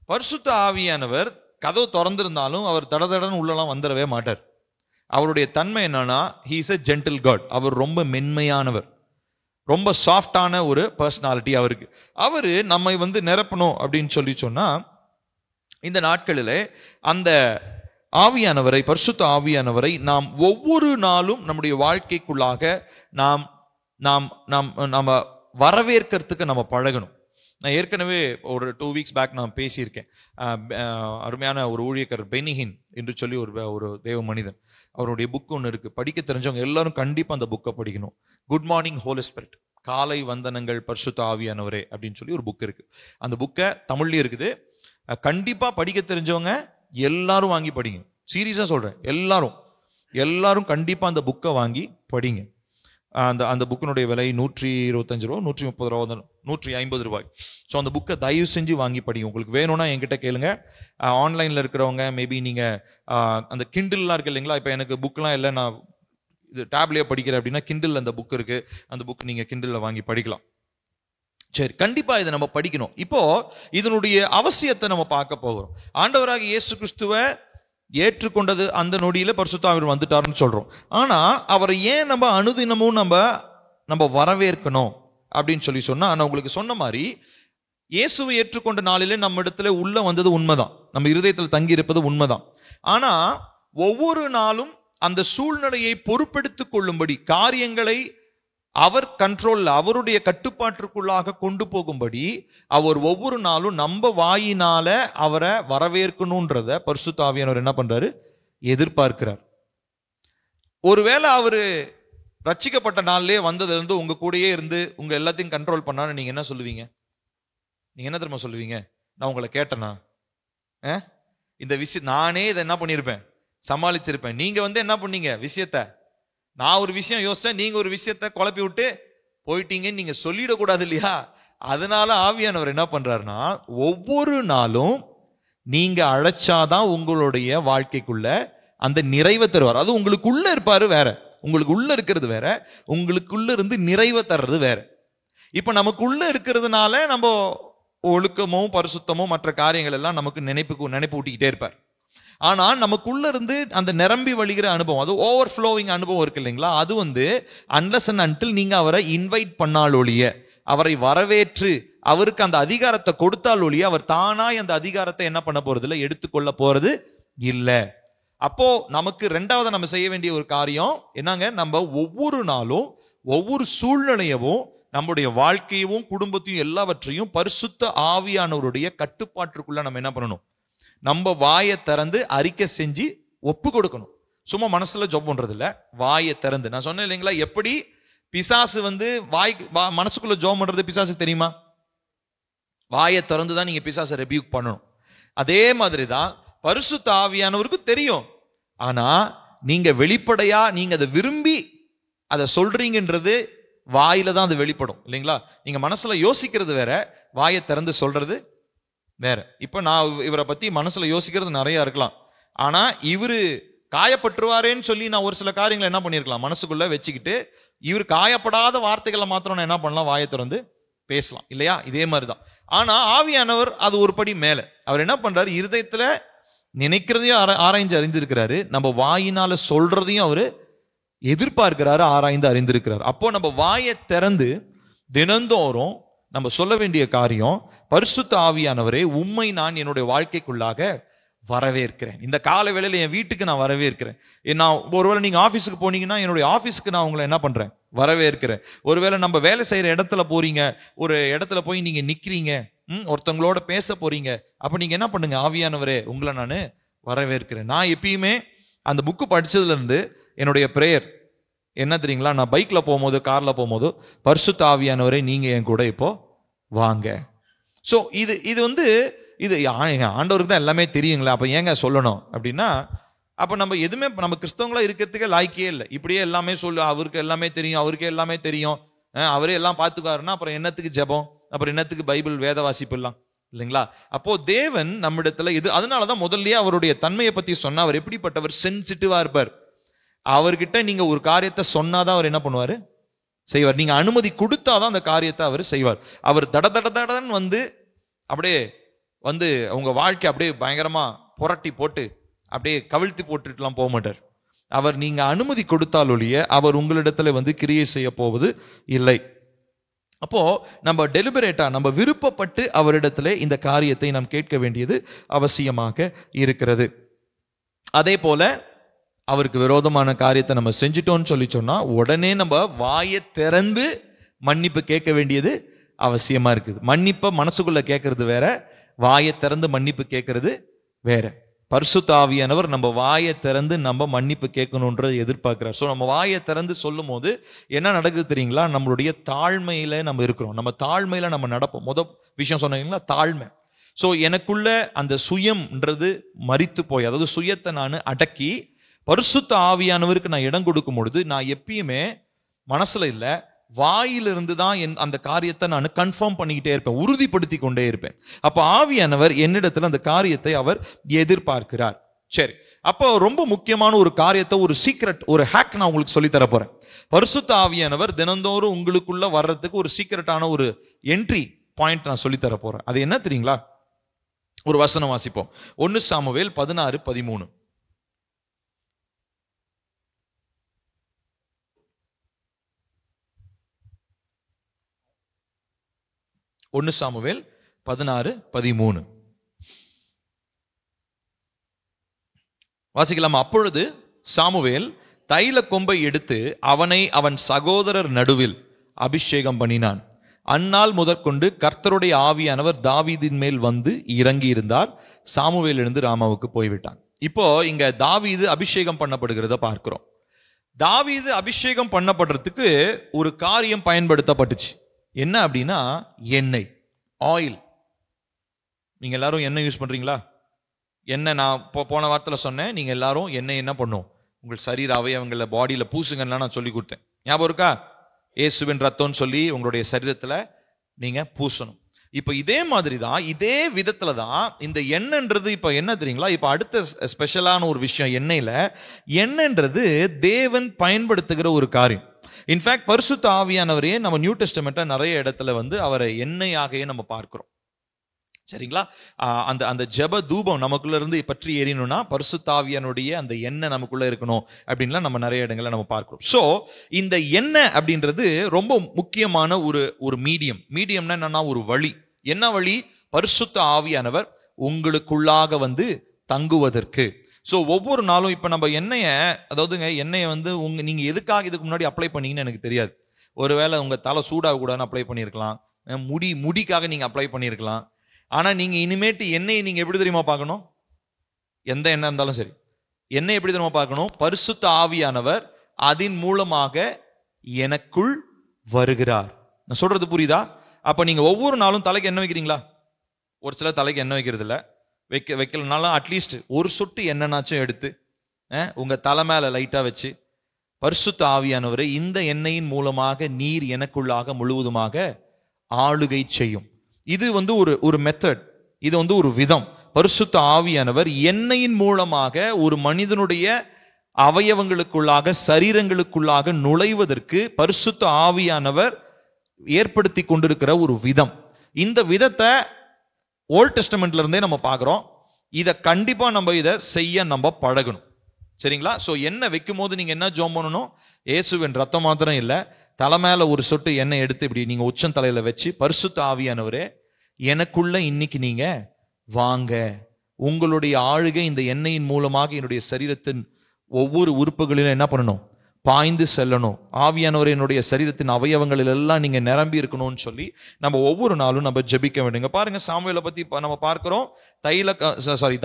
பரிசுத்த ஆவியானவர் கதவு திறந்திருந்தாலும் அவர் தடதடன் உள்ளலாம் வந்துடவே மாட்டார். அவருடைய தன்மை என்னன்னா, he is a gentle God. அவர் ரொம்ப மென்மையானவர், ரொம்ப சாஃப்டான ஒரு பர்சனாலிட்டி அவருக்கு. அவரு நம்மை நிரப்பணும் அப்படின்னு சொன்னா, இந்த நாட்களிலே அந்த ஆவியானவரை, பரிசுத்த ஆவியானவரை நாம் ஒவ்வொரு நாளும் நம்முடைய வாழ்க்கைக்குள்ளாக நாம் நாம் நம்ம வரவேற்கிறதுக்கு நம்ம பழகணும். நான் ஏற்கனவே ஒரு 2 weeks பேக் நான் பேசியிருக்கேன். அருமையான ஒரு ஊழியக்காரர் பெனிஹின் என்று சொல்லி ஒரு தேவ மனிதன், அவருடைய புக் ஒன்று இருக்கு. படிக்க தெரிஞ்சவங்க எல்லாரும் கண்டிப்பா அந்த புக்கை படிக்கணும். குட் மார்னிங் ஹோலி ஸ்பிரிட், காலை வந்தனங்கள் பரிசுத்த ஆவியானவரே அப்படின்னு சொல்லி ஒரு புக் இருக்கு. அந்த புக்கை தமிழ்லயும் இருக்குது. கண்டிப்பா படிக்க தெரிஞ்சவங்க எல்லாரும் வாங்கி படிங்க. சீரியஸா சொல்றேன், எல்லாரும் கண்டிப்பா அந்த புக்கை வாங்கி படிங்க. அந்த புக்கினுடைய விலை 125 ரூபா, 130 ரூபா, 150 ரூபாய். ஸோ அந்த புக்கை தயவு செஞ்சு வாங்கி படிங்க. உங்களுக்கு வேணும்னா என்கிட்ட கேளுங்க. ஆன்லைன்ல இருக்கிறவங்க மேபி நீங்க அந்த கிண்டில்லாம் இருக்கு இல்லைங்களா, இப்போ எனக்கு புக்லாம் இல்லை, நான் இது டேப்லயே படிக்கிறேன் அப்படின்னா கிண்டில் அந்த புக் இருக்கு. அந்த புக் நீங்க கிண்டில் வாங்கி படிக்கலாம். சரி, கண்டிப்பா இதை நம்ம படிக்கணும். இப்போ இதனுடைய அவசியத்தை நம்ம பார்க்க போகிறோம். ஆண்டவராக இயேசு கிறிஸ்துவை ஏற்றுக்கொண்டது அந்த நொடியில பரிசுத்த ஆவியானவர் வந்துட்டாருன்னு சொல்றோம். ஆனா அவரை ஏன் நம்ம அனுதினமும் நம்ம வரவேற்கணும் அப்படின்னு சொன்னா, நான் உங்களுக்கு சொன்ன மாதிரி இயேசுவை ஏற்றுக்கொண்ட நாளிலே நம்ம இடத்துல உள்ள வந்தது உண்மைதான், நம்ம இருதயத்தில் தங்கி இருப்பது உண்மைதான். ஆனா ஒவ்வொரு நாளும் அந்த சூழ்நிலையை பொறுப்பெடுத்துக் கொள்ளும்படி, காரியங்களை அவர் கண்ட்ரோல்ல, அவருடைய கட்டுப்பாட்டிற்குள்ளாக கொண்டு போகும்படி அவர் ஒவ்வொரு நாளும் நம்ம வாயினால அவரை வரவேற்கணும்ன்றத பரிசுத்த ஆவியானவர் என்ன பண்றாரு, எதிர்பார்க்கிறார். ஒருவேளை அவரு ரட்சிக்கப்பட்ட நாள்லயே வந்ததுல இருந்து உங்க கூடயே இருந்து உங்க எல்லாத்தையும் கண்ட்ரோல் பண்ணான்னு நீங்க என்ன சொல்லுவீங்க? நீங்க என்ன தெரியுமா சொல்லுவீங்க? நான் உங்களை கேட்டேனா, இந்த விஷயம் நானே இதை என்ன பண்ணிருப்பேன், சமாளிச்சிருப்பேன். நீங்க என்ன பண்ணீங்க விஷயத்த, நான் ஒரு விஷயம் யோசிச்சேன், நீங்க ஒரு விஷயத்த குழப்பி விட்டு போயிட்டீங்கன்னு நீங்க சொல்லிடக்கூடாது இல்லையா? அதனால ஆவியானவர் என்ன பண்றாருன்னா, ஒவ்வொரு நாளும் நீங்க அழைச்சாதான் உங்களுடைய வாழ்க்கைக்குள்ள அந்த நிறைவை தருவார். அது உங்களுக்குள்ள இருப்பாரு வேற, உங்களுக்கு உள்ள இருக்கிறது வேற, உங்களுக்குள்ள இருந்து நிறைவை தர்றது வேற. இப்ப நமக்குள்ள இருக்கிறதுனால நம்ம ஒழுக்கமும் பரிசுத்தமும் மற்ற காரியங்கள் எல்லாம் நமக்கு நினைப்பு ஊட்டிக்கிட்டே இருப்பார். ஆனா நமக்குள்ள இருந்து அந்த நிரம்பி வழிகிற அனுபவம், அது ஓவர் ஃப்ளோவிங் அனுபவம் இருக்கு இல்லைங்களா, அது அன்லெஸ் அண்ட் அன்டில் நீங்க அவரை இன்வைட் பண்ணால் ஒழிய, அவரை வரவேற்று அவருக்கு அந்த அதிகாரத்தை கொடுத்தால் ஒழிய, அவர் தானாய் அந்த அதிகாரத்தை என்ன பண்ண போறது இல்லை, எடுத்துக்கொள்ள போறது இல்லை. அப்போ நமக்கு ரெண்டாவது நம்ம செய்ய வேண்டிய ஒரு காரியம் என்னங்க, நம்ம ஒவ்வொரு நாளும் ஒவ்வொரு சூழ்நிலையவும் நம்முடைய வாழ்க்கையவும் குடும்பத்தையும் எல்லாவற்றையும் பரிசுத்த ஆவியானவருடைய கட்டுப்பாட்டுக்குள்ள நம்ம என்ன பண்ணணும், நம்ம வாயை திறந்து அறிக்கை செஞ்சு ஒப்பு கொடுக்கணும். சும்மா மனசுல ஜெபம் பண்றது இல்ல, வாயை திறந்து. நான் சொன்னேன் இல்லைங்களா, எப்படி பிசாசு மனசுக்குள்ள ஜெபம் பண்றது பிசாசுக்கு தெரியுமா? வாயை திறந்துதான் நீங்க பிசாசை ரெபியூக் பண்ணணும். அதே மாதிரிதான் பரிசுத்த ஆவியானவருக்கு தெரியும். ஆனா நீங்க வெளிப்படையா நீங்க அதை விரும்பி அதை சொல்றீங்கன்றது வாயில தான் அது வெளிப்படும் இல்லைங்களா? நீங்க மனசுல யோசிக்கிறது வேற, வாயை திறந்து சொல்றது வேற. இப்ப நான் இவரை பத்தி மனசுல யோசிக்கிறது நிறைய இருக்கலாம். ஆனா இவரு காயப்பட்டுருவாரேன்னு சொல்லி நான் ஒரு சில காரியங்களை என்ன பண்ணிருக்கலாம், மனசுக்குள்ள வச்சுக்கிட்டு இவர் காயப்படாத வார்த்தைகளை மாத்திரம் நான் என்ன பண்ணலாம், வாயை திறந்து பேசலாம் இல்லையா? இதே மாதிரிதான். ஆனா ஆவியானவர் அது ஒரு படி மேல. அவர் என்ன பண்றாரு, இருதயத்துல நினைக்கிறதையும் ஆராய்ஞ்சு அறிந்திருக்கிறாரு, நம்ம வாயினால சொல்றதையும் அவரு எதிர்பார்க்கிறாரு, ஆராய்ந்து அறிந்திருக்கிறார். அப்போ நம்ம வாயை திறந்து தினந்தோறும் நம்ம சொல்ல வேண்டிய காரியம், பரிசுத்த ஆவியானவரே உம்மை நான் என்னுடைய வாழ்க்கைக்குள்ளாக வரவேற்கிறேன். இந்த கால வேளையில என் வீட்டுக்கு நான் வரவேற்கிறேன். நான் ஒருவேளை நீங்க ஆபீஸுக்கு போனீங்கன்னா என்னுடைய ஆபீஸ்க்கு நான் உங்களை என்ன பண்றேன், வரவேற்கிறேன். ஒருவேளை நம்ம வேலை செய்யற இடத்துல போறீங்க, ஒரு இடத்துல போய் நீங்க நிக்கிறீங்க, ஒருத்தவங்களோட பேச போறீங்க, அப்ப நீங்க என்ன பண்ணுங்க, ஆவியானவரே உங்களை நான் வரவேற்கிறேன். நான் எப்பயுமே அந்த புக்கு படிச்சதுல இருந்து என்னுடைய பிரேயர் என்ன தெரியுங்களா, நான் பைக்ல போகும்போது கார்ல போகும்போது, பரிசுத்த ஆவியானவரே நீங்க என் கூட இப்போ வாங்க. சோ இது வந்து இது ஆண்டவருக்கு தான் எல்லாமே தெரியுங்களா, அப்ப ஏங்க சொல்லணும் அப்படின்னா, அப்ப நம்ம எதுவுமே நம்ம கிறிஸ்தவங்களா இருக்கிறதுக்கே லாய்க்கே இல்லை. இப்படியே எல்லாமே சொல்லு, அவருக்கு எல்லாமே தெரியும், அவருக்கே எல்லாமே தெரியும், அவரே எல்லாம் பார்த்துக்காருன்னா அப்புறம் என்னத்துக்கு ஜெபம், அப்புறம் என்னத்துக்கு பைபிள் வேத வாசிப்பு எல்லாம் இல்லைங்களா? அப்போ தேவன் நம்மிடத்துல இது, அதனாலதான் முதல்லயே அவருடைய தன்மையை பத்தி சொன்னா, அவர் எப்படிப்பட்டவர், சென்சிட்டிவா இருப்பார். அவர்கிட்ட நீங்க ஒரு காரியத்தை சொன்னாதான் அவர் என்ன பண்ணுவாரு, செய்வார். நீங்க அனுமதி கொடுத்தாதான் அந்த காரியத்தை அவர் செய்வார். அவர் தடன்னு வந்து அப்படியே வந்து உங்க வாழ்க்கை அப்படியே பயங்கரமா புரட்டி போட்டு அப்படியே கவிழ்த்தி போட்டுட்டுலாம் போக மாட்டார். அவர் நீங்க அனுமதி கொடுத்தாலொழிய அவர் உங்களிடத்துல வந்து கிரியை செய்ய போவது இல்லை. அப்போ நம்ம டெலிபரேட்டா, நம்ம விருப்பப்பட்டு அவரிடத்துல இந்த காரியத்தை நாம் கேட்க வேண்டியது அவசியமாக இருக்கிறது. அதே போல அவருக்கு விரோதமான காரியத்தை நம்ம செஞ்சிட்டோம்னு சொல்லி சொன்னா உடனே நம்ம வாயை திறந்து மன்னிப்பு கேட்க வேண்டியது அவசியமா இருக்குது. மன்னிப்பை மனசுக்குள்ள கேட்கறது வேற, வாயை திறந்து மன்னிப்பு கேட்கறது வேற. பரிசுத்த ஆவியானவர் நம்ம வாயை திறந்து நம்ம மன்னிப்பு கேட்கணும்ன்றதை எதிர்பார்க்கிறார். ஸோ நம்ம வாயை திறந்து சொல்லும் போது என்ன நடக்குது தெரியுங்களா, நம்மளுடைய தாழ்மையில நம்ம இருக்கிறோம், நம்ம தாழ்மையில நம்ம நடப்போம். விஷயம் சொன்னீங்களா, தாழ்மை. ஸோ எனக்குள்ள அந்த சுயம்ன்றது மரித்து போய், அதாவது சுயத்தை நான் அடக்கி பரிசுத்த ஆவியானவருக்கு நான் இடம் கொடுக்கும் பொழுது, நான் எப்பயுமே மனசுல இல்ல வாயிலிருந்து தான் அந்த காரியத்தை நான் கன்ஃபார்ம் பண்ணிக்கிட்டே இருப்பேன், உறுதிப்படுத்தி கொண்டே இருப்பேன். அப்ப ஆவியானவர் என்னிடத்துல அந்த காரியத்தை அவர் எதிர்பார்க்கிறார். சரி, அப்போ ரொம்ப முக்கியமான ஒரு காரியத்தை, ஒரு சீக்ரெட், ஒரு ஹேக் நான் உங்களுக்கு சொல்லி தர போறேன். பரிசுத்த ஆவியானவர் தினந்தோறும் உங்களுக்குள்ள வர்றதுக்கு ஒரு சீக்ரெட்டான ஒரு என்ட்ரி பாயிண்ட் நான் சொல்லி தர போறேன். அது என்ன தெரியுங்களா? ஒரு வசனம் வாசிப்போம். 1 சாமுவேல் 16:13. 1 சாமுவேல் 16:13 வாசிக்கலாம். அப்பொழுது சாமுவேல் தைல கொம்பை எடுத்து அவனை அவன் சகோதரர் நடுவில் அபிஷேகம் பண்ணினான். அந்நாள் முதற்கொண்டு கர்த்தருடைய ஆவியானவர் தாவீதின் மேல் வந்து இறங்கி இருந்தார். சாமுவேல் எழுந்து ராமாவுக்கு போய்விட்டான். இப்போ இங்க தாவீது அபிஷேகம் பண்ணப்படுகிறத பார்க்கிறோம். தாவீது அபிஷேகம் பண்ணப்படுறதுக்கு ஒரு காரியம் பயன்படுத்தப்பட்டுச்சு. என்ன அப்படின்னா எண்ணெய், ஆயில். நீங்க எல்லாரும் எண்ணெய் யூஸ் பண்றீங்களா? எண்ணெய் நான் போன வாரத்தில் சொன்னேன், நீங்க எல்லாரும் எண்ணெய் என்ன பண்ணும், உங்கள் சரீர அவயவங்கள பாடியில பூசுங்கன்னா நான் சொல்லி கொடுத்தேன், ஞாபகம் இருக்கா? இயேசுவின் ரத்தம்னு சொல்லி உங்களுடைய சரீரத்துல நீங்க பூசணும். இப்ப இதே மாதிரி தான், இதே விதத்துல தான் இந்த எண்ணெய்ன்றது இப்ப என்ன தெரியுங்களா, இப்ப அடுத்த ஸ்பெஷலான ஒரு விஷயம், எண்ணெயில எண்ணெய்ன்றது தேவன் பயன்படுத்துகிற ஒரு காரியம். இன்ஃபேக்ட் பரிசுத்த ஆவியானவரையே நம்ம நியூ டெஸ்டமெண்ட்ல நிறைய இடத்துல வந்து அவரை எண்ணெயாகவே நம்ம பார்க்கிறோம். சரிங்களா? அந்த அந்த ஜெப தூபம் நமக்குள்ள இருந்து பற்றி எரியணும்னா பரிசுத்த ஆவியானுடைய அந்த எண்ணெய் நமக்குள்ள இருக்கணும் அப்படின்லாம் நம்ம நிறைய இடங்கள்ல நம்ம பார்க்கிறோம். சோ இந்த எண்ணெய் அப்படின்றது ரொம்ப முக்கியமான ஒரு மீடியம்னா என்னன்னா ஒரு வழி. என்ன வழி? பரிசுத்த ஆவியானவர் உங்களுக்குள்ளாக வந்து தங்குவதற்கு. ஸோ ஒவ்வொரு நாளும் இப்போ நம்ம எண்ணெயை, அதாவதுங்க எண்ணெயை வந்து நீங்கள் எதுக்காக இதுக்கு முன்னாடி அப்ளை பண்ணீங்கன்னு எனக்கு தெரியாது. ஒருவேளை உங்கள் தலை சூடாக கூடாதுன்னு அப்ளை பண்ணியிருக்கலாம், முடிக்காக நீங்கள் அப்ளை பண்ணியிருக்கலாம். ஆனால் நீங்கள் இனிமேட்டு எண்ணெயை நீங்கள் எப்படி தெரியுமா பார்க்கணும்? எந்த எண்ணெய் இருந்தாலும் சரி, எண்ணெய் எப்படி தெரியுமா பார்க்கணும்? பரிசுத்த ஆவியானவர் அதன் மூலமாக எனக்குள் வருகிறார். நான் சொல்றது புரியுதா? அப்போ நீங்கள் ஒவ்வொரு நாளும் தலைக்கு எண்ணெய் வைக்கிறீங்களா? ஒரு சிலர் தலைக்கு எண்ணெய் வைக்கிறது இல்லை, வைக்கலனாலும் அட்லீஸ்ட் ஒரு சொட்டு எண்ணெய்னாச்சும் எடுத்து உங்க தலை மேல லைட்டா வச்சு, பரிசுத்த ஆவியானவரை இந்த எண்ணெயின் மூலமாக நீர் எனக்குள்ளாக முழுவதுமாக ஆளுகை செய்யும். இது வந்து ஒரு மெத்தட். இது ஒரு விதம். பரிசுத்த ஆவியானவர் எண்ணெயின் மூலமாக ஒரு மனிதனுடைய அவயவங்களுக்குள்ளாக, சரீரங்களுக்குள்ளாக நுழைவதற்கு பரிசுத்த ஆவியானவர் ஏற்படுத்தி கொண்டிருக்கிற ஒரு விதம். இந்த விதத்தை ஓல்ட் டெஸ்டமெண்ட்ல இருந்தே நம்ம பார்க்கிறோம். இதை கண்டிப்பா நம்ம இதை செய்ய நம்ம பழகணும். சரிங்களா? ஸோ எண்ணெய் வைக்கும் போது நீங்க என்ன ஜெபம் பண்ணணும்? இயேசுவின் ரத்தம் மாத்திரம் இல்லை, தலை மேல ஒரு சொட்டு எண்ணெய் எடுத்து இப்படி நீங்க உச்சம் தலையில வச்சு, பரிசுத்த ஆவியானவரே எனக்குள்ள இன்னைக்கு நீங்க வாங்க, உங்களுடைய ஆளுகை இந்த எண்ணெயின் மூலமாக என்னுடைய சரீரத்தின் ஒவ்வொரு உறுப்புகளிலும் என்ன பண்ணணும்? பாய்ந்து செல்லணும். ஆவியானவர் என்னுடைய சரீரத்தின் அவயவங்களில் எல்லாம் நீங்க நிரம்பி இருக்கணும்னு சொல்லி நம்ம ஒவ்வொரு நாளும் நம்ம ஜெபிக்க வேண்டுங்க. பாருங்க, சாமுவேலை பத்தி நம்ம பார்க்கிறோம்.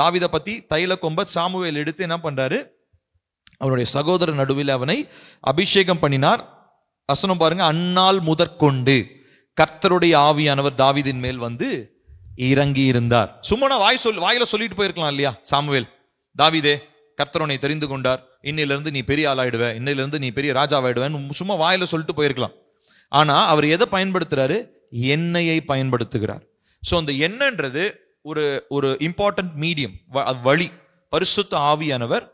தாவீதை பத்தி தைல கொம்ப சாமுவேல் எடுத்து என்ன பண்றாரு? அவருடைய சகோதரர் நடுவில் அவனை அபிஷேகம் பண்ணினார். வசனம் பாருங்க, அந்நாள் முதற்கொண்டு கர்த்தருடைய ஆவியானவர் தாவீதின் மேல் இறங்கி இருந்தார். சும்மா வாயில சொல்லிட்டு போயிருக்கலாம் இல்லையா? சாமுவேல், தாவீதே கர்த்தர் உன்னை தெரிந்து கொண்டார், இன்னையிலிருந்து நீ பெரிய ஆளாயிடுவ, இன்னையிலிருந்து நீ பெரிய ராஜாவாயிடுவேன்னு சும்மா வாயில சொல்லிட்டு போயிருக்கலாம். ஆனா அவர் எதை பயன்படுத்துறாரு? எண்ணெயை பயன்படுத்துகிறார். சோ அந்த எண்ணெய்ன்றது ஒரு இம்பார்ட்டன்ட் மீடியம், வழி. பரிசுத்த ஆவியானவர்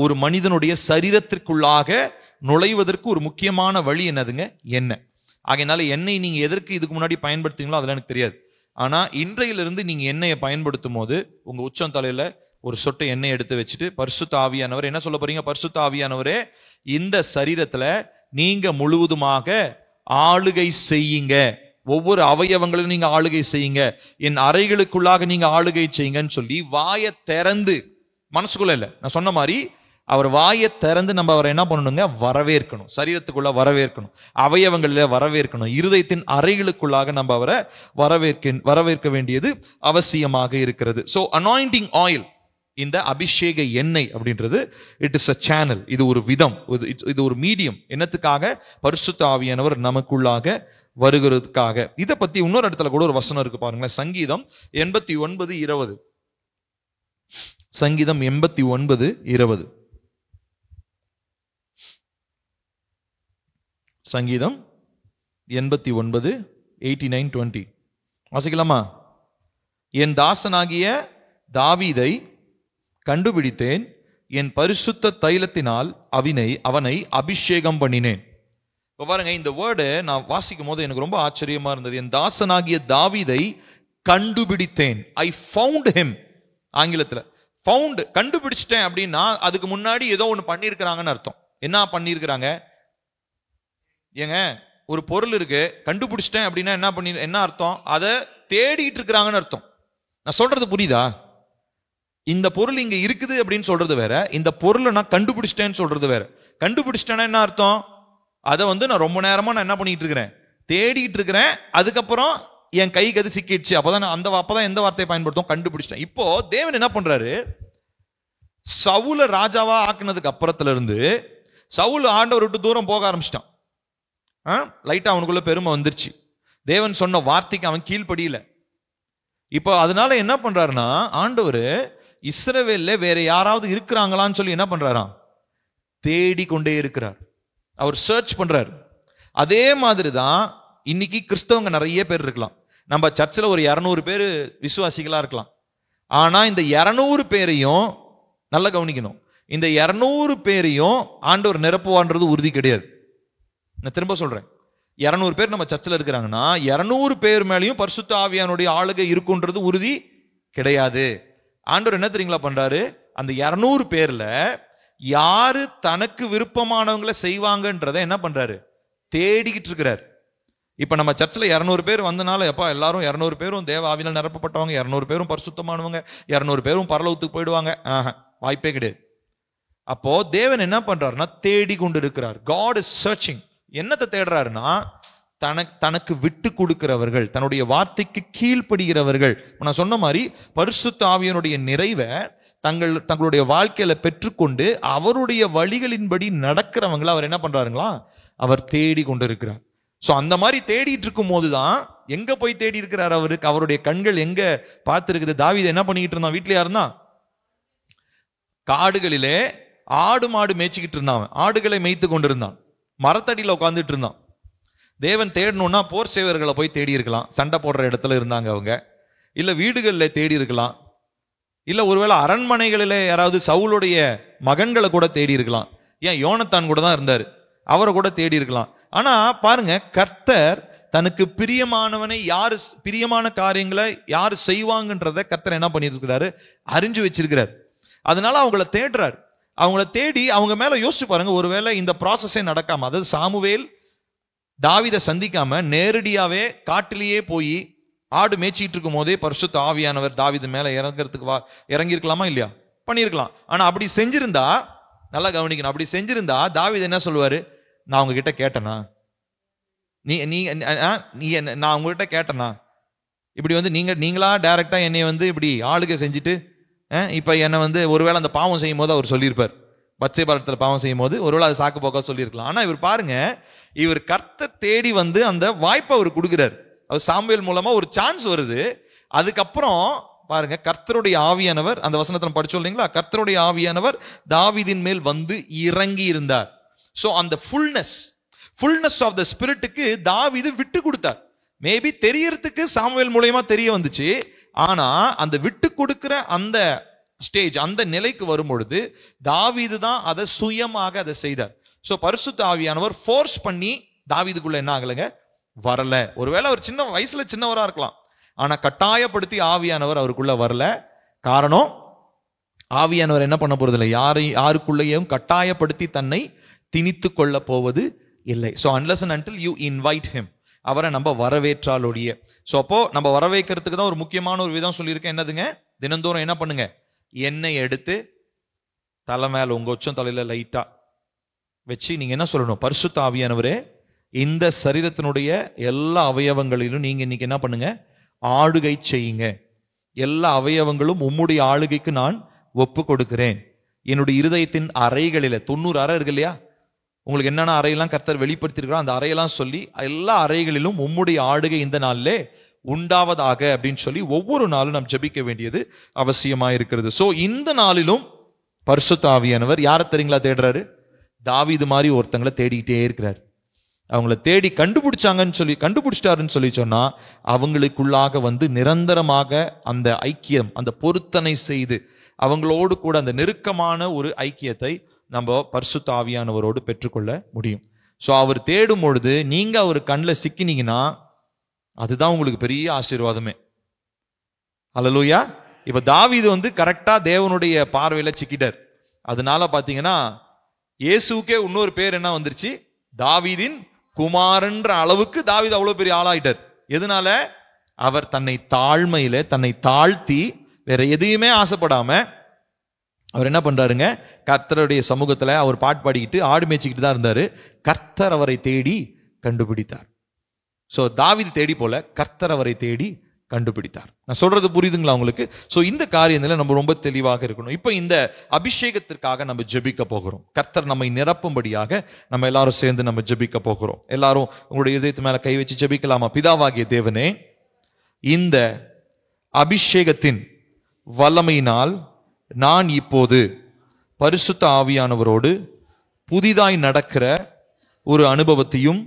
ஒரு மனிதனுடைய சரீரத்திற்குள்ளாக நுழைவதற்கு ஒரு முக்கியமான வழி என்னதுங்க? எண்ணெய். ஆகையினால எண்ணெய் நீங்க எதற்கு இதுக்கு முன்னாடி பயன்படுத்துங்களோ அதெல்லாம் எனக்கு தெரியாது. ஆனா இன்றையிலிருந்து நீங்க எண்ணெயை பயன்படுத்தும் போது உங்க உச்சம் தலையில ஒரு சொட்டை எண்ணெய் எடுத்து வச்சுட்டு, பரிசுத்த ஆவியானவர் என்ன சொல்ல போறீங்க? பரிசுத்த ஆவியானவரே, இந்த சரீரத்துல நீங்க முழுவதுமாக ஆளுகை செய்யுங்க, ஒவ்வொரு அவயவங்களும் நீங்க ஆளுகை செய்யுங்க, என் அறைகளுக்குள்ளாக நீங்க ஆளுகை செய்யுங்கன்னு சொல்லி வாயை திறந்து, மனசுக்குள்ள இல்ல, நான் சொன்ன மாதிரி அவர் வாயை திறந்து நம்ம அவரை என்ன பண்ணணுங்க? வரவேற்கணும். சரீரத்துக்குள்ள வரவேற்கணும், அவயவங்களில வரவேற்கணும், இருதயத்தின் அறைகளுக்குள்ளாக நம்ம அவரை வரவேற்க வேண்டியது அவசியமாக இருக்கிறது. ஸோ அனாயிண்டிங் ஆயில், இந்த அபிஷேக எண்ணெய் அப்படின்றது இட் இஸ் அ சேனல். இது ஒரு விதம், இது ஒரு மீடியம். என்னத்துக்காக? பரிசுத்த ஆவியானவர் நமக்குள்ளாக வருகிறதுக்காக. இதை பத்தி இன்னொரு இடத்துல கூட ஒரு வசனம் இருக்கு பாருங்களேன். சங்கீதம் 89:20. சங்கீதம் 89:20. சங்கீதம் 89:89-20 வாசிக்கலாமா? என் தாசனாகிய தாவீதை கண்டுபிடித்தேன், என் பரிசுத்த தைலத்தினால் அவனை அபிஷேகம் பண்ணினேன். இப்ப பாருங்க, இந்த வேர்டு நான் வாசிக்கும் போது எனக்கு ரொம்ப ஆச்சரியமா இருந்தது. என் தாசனாகிய தாவீதை கண்டுபிடித்தேன். I found him. ஆங்கிலத்துல ஃபவுண்ட், கண்டுபிடிச்சிட்டேன் அப்படின்னா அதுக்கு முன்னாடி ஏதோ ஒண்ணு பண்ணிருக்கிறாங்கன்னு அர்த்தம். என்ன பண்ணிருக்கிறாங்க? ஏங்க, ஒரு பொருள் இருக்கு, கண்டுபிடிச்சிட்டேன் அப்படின்னா என்ன அர்த்தம்? அதை தேடிட்டு இருக்கிறாங்கன்னு அர்த்தம். நான் சொல்றது புரியுதா? இந்த பொருள் இங்க இருக்குது அப்படின்னு சொல்றது வேற, இந்த பொருளை நான் கண்டுபிடிச்சிட்டேன்னு சொல்றது வேற. கண்டுபிடிச்சிட்டேன்னா என்ன அர்த்தம்? அதை நான் ரொம்ப நேரமா நான் என்ன பண்ணிட்டு இருக்கிறேன்? தேடிட்டு இருக்கிறேன். அதுக்கப்புறம் என் கைக்கு அது சிக்கிடுச்சு. அப்பதான் எந்த வார்த்தையை பயன்படுத்தும்? கண்டுபிடிச்சிட்டேன். இப்போ தேவன் என்ன பண்றாரு? சவுல ராஜாவா ஆக்குனதுக்கு அப்புறத்துல இருந்து சவுல் ஆண்டவர் விட்டு தூரம் போக ஆரம்பிச்சிட்டான். லைட்டா அவனுக்குள்ள பெருமை வந்துருச்சு. தேவன் சொன்ன வார்த்தைக்கு அவன் கீழ்ப்படியில. இப்போ அதனால என்ன பண்றாருன்னா, ஆண்டவர் இஸ்ரவேல்ல வேற யாராவது இருக்கிறாங்களான்னு சொல்லி என்ன பண்றாராம்? தேடி கொண்டே இருக்கிறார். அவர் சர்ச் பண்றாரு. அதே மாதிரிதான் இன்னைக்கு கிறிஸ்தவங்க நிறைய பேர் இருக்கலாம். நம்ம சர்ச்சில் ஒரு 200 பேர் விசுவாசிகளா இருக்கலாம். ஆனா இந்த 200 பேரையும் நல்லா கவனிக்கணும். இந்த 200 பேரையும் ஆண்டவர் நிரப்புவான்றது உறுதி கிடையாது. நான் திரும்ப சொல்றேன், 200 பேர் நம்ம சர்ச்சில் இருக்கிறாங்கன்னா 200 பேர் மேலேயும் பரிசுத்த ஆவியானுடைய ஆளுகை இருக்குன்றது உறுதி கிடையாது. ஆண்டவர் என்ன தெரியுங்களா பண்றாரு? அந்த 200 பேர்ல யாரு தனக்கு விருப்பமானவங்களை செய்வாங்கன்றதை என்ன பண்றாரு? தேடிக்கிட்டு இருக்கிறார். இப்ப நம்ம சர்ச்சில் 200 பேர் வந்தனால எப்பா எல்லாரும் 200 பேரும் தேவ ஆவியால் நிரப்பப்பட்டவங்க, 200 பேரும் பரிசுத்தமானவங்க, 200 பேரும் பரலோகத்துக்கு போயிடுவாங்க, வாய்ப்பே கிடையாது. அப்போ தேவன் என்ன பண்றாருன்னா தேடி கொண்டு இருக்கிறார். God is searching. என்னத்தை தேடுறாருன்னா தனக்கு விட்டு கொடுக்கிறவர்கள், தன்னுடைய வார்த்தைக்கு கீழ்ப்படுகிறவர்கள். நான் சொன்ன மாதிரி பரிசுத்த ஆவியனுடைய நிறைவை தங்களுடைய வாழ்க்கையில பெற்றுக்கொண்டு அவருடைய வழிகளின்படி நடக்கிறவங்களை அவர் என்ன பண்றாருங்களா? அவர் தேடி கொண்டு இருக்கிறார். சோ அந்த மாதிரி தேடிட்டு இருக்கும் போதுதான் எங்க போய் தேடி இருக்கிறார் அவருக்கு? அவருடைய கண்கள் எங்க பார்த்து இருக்குது? தாவீது என்ன பண்ணிக்கிட்டு இருந்தான்? வீட்லயா இருந்தான்? காடுகளிலே ஆடு மாடு மேய்ச்சிக்கிட்டு இருந்தான். ஆடுகளை மேய்த்து கொண்டிருந்தான். மரத்தடியில உட்கார்ந்துட்டு இருந்தான். தேவன் தேடணும்னா போர் சேவர்களை போய் தேடி இருக்கலாம். சண்டை போடுற இடத்துல இருந்தாங்க அவங்க. இல்ல வீடுகளில் தேடி இருக்கலாம், இல்ல ஒருவேளை அரண்மனைகளில் யாராவது சவுலுடைய மகன்களை கூட தேடி இருக்கலாம். ஏன் யோனத்தான் கூட தான் இருந்தாரு, அவரை கூட தேடி இருக்கலாம். ஆனா பாருங்க, கர்த்தர் தனக்கு பிரியமானவனை யாரு, பிரியமான காரியங்களை யாரு செய்வாங்கன்றத கர்த்தர் என்ன பண்ணிருக்கிறாரு, அறிஞ்சு வச்சிருக்கிறார். அதனால அவங்கள தேடுறாரு. அவங்கள தேடி அவங்க மேல யோசிச்சு பாருங்க, ஒருவேளை இந்த ப்ராசஸே நடக்காம, அதாவது சாமுவேல் தாவீதை சந்திக்காம நேரடியாவே காட்டிலேயே போய் ஆடு மேய்ச்சிட்டு இருக்கும் போதே பரிசுத்த ஆவியானவர் தாவீது மேல இறங்குறதுக்கு இறங்கியிருக்கலாமா இல்லையா? பண்ணியிருக்கலாம். ஆனா அப்படி செஞ்சிருந்தா, நல்லா கவனிக்கணும், அப்படி செஞ்சிருந்தா தாவீது என்ன சொல்லுவாரு, நான் உங்ககிட்ட கேட்டேனா, நான் உங்ககிட்ட கேட்டேனா, இப்படி நீங்களா டைரக்டா என்னை இப்படி ஆளுகை செஞ்சுட்டு இப்ப என்னை ஒருவேளை அந்த பாவம் செய்யும் போது அவர் சொல்லியிருப்பார், பத்சேபாளத்துல பாவம் செய்யும் போது ஒருவேளை அது சாக்கு போக்கா சொல்லியிருக்கலாம். ஆனா இவர் பாருங்க, இவர் கர்த்தர் தேடி அந்த வாய்ப்பை அவர் கொடுக்கிறார். அது சாமுவேல் மூலமா ஒரு சான்ஸ் வருது. அதுக்கப்புறம் பாருங்க, கர்த்தருடைய ஆவியானவர், அந்த வசனத்தை படிச்சோம் இல்லைங்களா, கர்த்தருடைய ஆவியானவர் தாவீதின் மேல் இறங்கி இருந்தார். சோ அந்த ஃபுல்னஸ் ஆஃப் த ஸ்பிரிட்டுக்கு தாவீது விட்டு கொடுத்தார். மேபி தெரியறதுக்கு சாமுவேல் மூலமா தெரிய வந்துச்சு. ஆனா அந்த விட்டு கொடுக்கிற அந்த ஸ்டேஜ், அந்த நிலைக்கு வரும்பொழுது தாவீது தான் அதை சுயமாக அதை செய்தார். சோ பரிசுத்த ஆவியானவர் ஃபோர்ஸ் பண்ணி தாவீதுக்குள்ள என்ன ஆகலைங்க, வரல. ஒருவேளை அவர் சின்ன வயசுல சின்னவரா இருக்கலாம், ஆனா கட்டாயப்படுத்தி ஆவியானவர் அவருக்குள்ள வரல. காரணம், ஆவியானவர் என்ன பண்ண போறது இல்லை, யாருக்குள்ளேயும் கட்டாயப்படுத்தி தன்னை திணித்து கொள்ள போவது இல்லை. So unless and until you invite him, அவரை நம்ம வரவேற்றாலோடைய. ஸோ அப்போ நம்ம வரவேற்கிறதுக்கு தான் ஒரு முக்கியமான ஒரு விதம் சொல்லியிருக்கேன். என்னதுங்க, தினந்தோறும் என்ன பண்ணுங்க, எண்ணெய் எடுத்து தலை மேல உங்க உச்சம் தலையில லைட்டா வச்சு நீங்க என்ன சொல்லணும், பரிசுத்த ஆவியானவரே இந்த சரீரத்தினுடைய எல்லா அவயவங்களிலும் நீங்க இன்னைக்கு என்ன பண்ணுங்க, ஆளுகை செய்யுங்க. எல்லா அவயவங்களும் உம்முடைய ஆளுகைக்கு நான் ஒப்பு கொடுக்கிறேன். என்னுடைய இருதயத்தின் அறைகளில 90 அறை இருக்கு இல்லையா, உங்களுக்கு என்னென்ன அறையெல்லாம் கர்த்தர் வெளிப்படுத்திருக்கிறோம் அந்த அறையெல்லாம் சொல்லி எல்லா அறைகளிலும் உம்முடைய ஆளுகை இந்த நாளிலே உண்டாவதாக அப்படின்னு சொல்லி ஒவ்வொரு நாளும் நாம் ஜெபிக்க வேண்டியது அவசியமா இருக்கிறது. சோ இந்த நாளிலும் பரிசுத்த ஆவியானவர் யாரை தெரியுங்களா தேடுறாரு, தாவீது மாதிரி ஒருத்தங்களை தேடிக்கிட்டே இருக்கிறார். அவங்கள தேடி கண்டுபிடிச்சிட்டாருன்னு சொல்லி சொன்னா அவங்களுக்குள்ளாக நிரந்தரமாக அந்த ஐக்கியம், அந்த பொருத்தனை செய்து அவங்களோடு கூட அந்த நெருக்கமான ஒரு ஐக்கியத்தை நம்ம பரிசுத்த ஆவியானவரோடு பெற்றுக்கொள்ள முடியும். ஸோ அவர் தேடும் பொழுது நீங்க அவர் கண்ணில் சிக்கினீங்கன்னா அதுதான் உங்களுக்கு பெரிய ஆசீர்வாதமே. அல்லேலூயா. இப்ப தாவீது கரெக்டா தேவனுடைய பார்வையில சிக்கிட்டார். அதனால பாத்தீங்கன்னா இயேசுக்கே இன்னொரு பேர் என்ன வந்துருச்சு, தாவீதின் குமாரன்ற அளவுக்கு தாவீது அவ்வளவு பெரிய ஆளாயிட்டார். எதனால, அவர் தன்னை தாழ்த்தி வேற எதையுமே ஆசைப்படாம அவர் என்ன பண்றாருங்க, கர்த்தருடைய சமூகத்துல அவர் பாட்டு பாடிக்கிட்டு ஆடு மேய்ச்சிக்கிட்டு தான் இருந்தாரு. கர்த்தர் அவரை தேடி கண்டுபிடித்தார். சோ தாவீது தேடி போல, கர்த்தர் அவரை தேடி கண்டுபிடித்தார். நான் சொல்றது புரியுதுங்களா உங்களுக்கு? சோ இந்த காரியத்துல நம்ம ரொம்ப தெளிவாக இருக்கணும். இப்ப இந்த அபிஷேகத்திற்காக நம்ம ஜெபிக்க போகிறோம். கர்த்தர் நம்மை நிரப்பும்படியாக நம்ம எல்லாரும் சேர்ந்து நம்ம ஜெபிக்க போகிறோம். எல்லாரும் உங்களுடைய இதயத்து மேல கை வச்சு ஜெபிக்கலாமா? பிதாவாகிய தேவனே, இந்த அபிஷேகத்தின் வல்லமையினால் நான் இப்போது பரிசுத்த ஆவியானவரோடு புதிதாய் நடக்கிற ஒரு அனுபவத்தையும்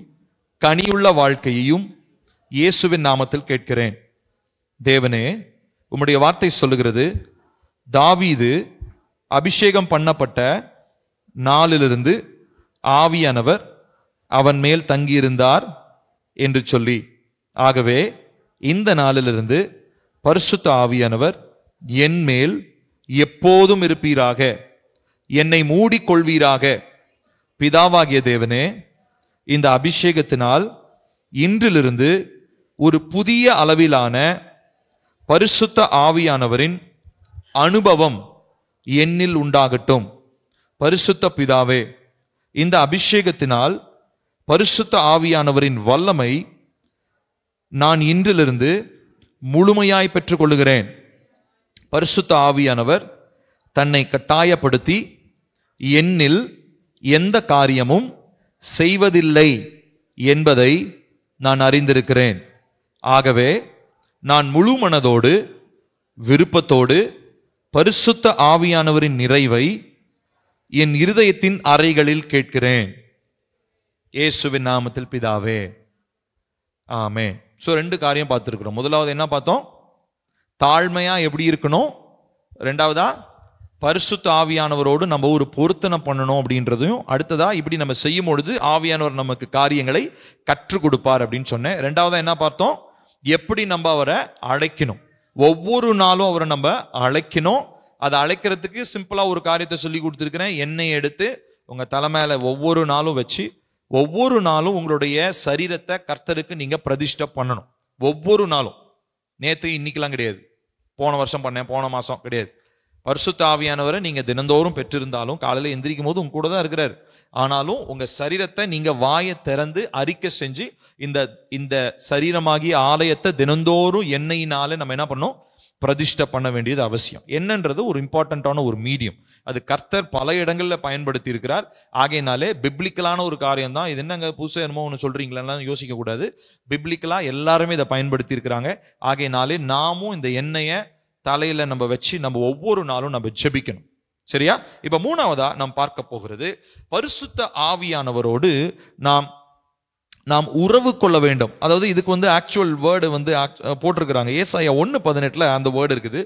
கனியுள்ள வாழ்க்கையையும் இயேசுவின் நாமத்தில் கேட்கிறேன். தேவனே, உம்முடைய வார்த்தை சொல்லுகிறது, தாவீது அபிஷேகம் பண்ணப்பட்ட நாளிலிருந்து ஆவியானவர் அவன் மேல் தங்கியிருந்தார் என்று சொல்லி, ஆகவே இந்த நாளிலிருந்து பரிசுத்த ஆவியானவர் என் மேல் எப்போதும் இருப்பீராக, என்னை மூடிக்கொள்வீராக. பிதாவாகிய தேவனே, இந்த அபிஷேகத்தினால் இன்றிலிருந்து ஒரு புதிய அளவிலான பரிசுத்த ஆவியானவரின் அனுபவம் என்னில் உண்டாகட்டும். பரிசுத்த பிதாவே, இந்த அபிஷேகத்தினால் பரிசுத்த ஆவியானவரின் வல்லமை நான் இன்றிலிருந்து முழுமையாய் பெற்றுக் கொள்ளுகிறேன். பரிசுத்த ஆவியானவர் தன்னை கட்டாயப்படுத்தி என்னில் எந்த காரியமும் செய்வதில்லை என்பதை நான் அறிந்திருக்கிறேன். ஆகவே நான் முழு மனதோடு விருப்பத்தோடு பரிசுத்த ஆவியானவரின் நிறைவை என் இருதயத்தின் அறைகளில் கேட்கிறேன். இயேசுவின் நாமத்தில் பிதாவே, ஆமென். சோ 2 காரியம் பார்த்திருக்கிறோம். முதலாவது என்ன பார்த்தோம்? தாழ்மையா எப்படி இருக்கணும், ரெண்டாவதா பரிசுத்த ஆவியானவரோடு நம்ம ஒரு பொருத்தனை பண்ணணும் அப்படின்றதையும், அடுத்ததா இப்படி நம்ம செய்யும் பொழுது ஆவியானவர் நமக்கு காரியங்களை கற்றுக் கொடுப்பார் அப்படின்னு சொன்னேன். ரெண்டாவதா என்ன பார்த்தோம், எப்படி நம்ம அவரை அழைக்கணும். ஒவ்வொரு நாளும் அவரை நம்ம அழைக்கணும். அதை அழைக்கிறதுக்கு சிம்பிளா ஒரு காரியத்தை சொல்லி கொடுத்துருக்கிறேன். எண்ணெய் எடுத்து உங்க தலைமையில ஒவ்வொரு நாளும் வச்சு ஒவ்வொரு நாளும் உங்களுடைய சரீரத்தை கர்த்தருக்கு நீங்க பிரதிஷ்டை பண்ணணும். ஒவ்வொரு நாளும், நேற்று இன்னைக்கெல்லாம் கிடையாது, போன வருஷம் பண்ணேன், போன மாசம் கிடையாது. பரிசுத்த ஆவியானவரை நீங்க தினந்தோறும் பெற்றிருந்தாலும் காலையில எந்திரிக்கும் போது உங்க கூட தான் இருக்கிறார். ஆனாலும் உங்க சரீரத்தை நீங்க வாயை திறந்து அறிக்கை செஞ்சு இந்த சரீரமாகிய ஆலயத்தை தினந்தோறும் எண்ணெயினால நம்ம என்ன பண்ணோம், பிரதிஷ்டை பண்ண வேண்டியது அவசியம். என்னன்றது ஒரு இம்பார்ட்டன்டான ஒரு மீடியம். அது கர்த்தர் பல இடங்கள்ல பயன்படுத்தி இருக்கிறார். ஆகையினாலே பிப்ளிக்கலான ஒரு காரியம் தான் இது. என்னங்க புதுசா என்னமோ ஒன்று சொல்றீங்களா யோசிக்க கூடாது. பிப்ளிக்கலா எல்லாருமே இதை பயன்படுத்தி இருக்கிறாங்க. ஆகையினாலே நாமும் இந்த எண்ணெயை தலையில நம்ம வச்சு நம்ம ஒவ்வொரு நாளும் நம்ம ஜெபிக்கணும். சரியா? இப்ப மூணாவதா நாம் பார்க்க போகிறது, பரிசுத்த ஆவியானவரோடு நாம் உறவு கொள்ள வேண்டும். அதாவது இதுக்கு ஆக்சுவல் வேர்டு போட்டிருக்கிறாங்க. ஏசாயா 1:18 அந்த வேர்டு இருக்குது,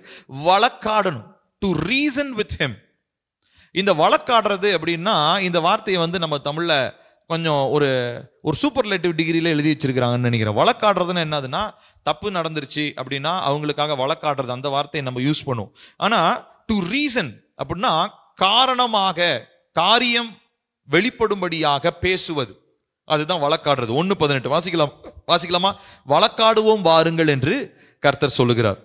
வழக்காடணும், டு ரீசன் வித் ஹிம். இந்த வழக்காடுறது அப்படின்னா இந்த வார்த்தையை நம்ம தமிழ்ல கொஞ்சம் ஒரு சூப்பர்லேட்டிவ் டிகிரியில எழுதி வச்சிருக்கிறாங்கன்னு நினைக்கிறேன். வழக்காடுறதுன்னு என்னதுன்னா, தப்பு நடந்துருச்சு அப்படின்னா அவங்களுக்காக வழக்காடுறது, அந்த வார்த்தையை நம்ம யூஸ் பண்ணுவோம். ஆனா டு ரீசன் அப்படின்னா காரணமாக, காரியம் வெளிப்படும்படியாக பேசுவது, அதுதான் வழக்காடுறது. 1:18 வாசிக்கலாமா? வழக்காடுவோம் வாருங்கள் என்று கர்த்தர் சொல்லுகிறார்.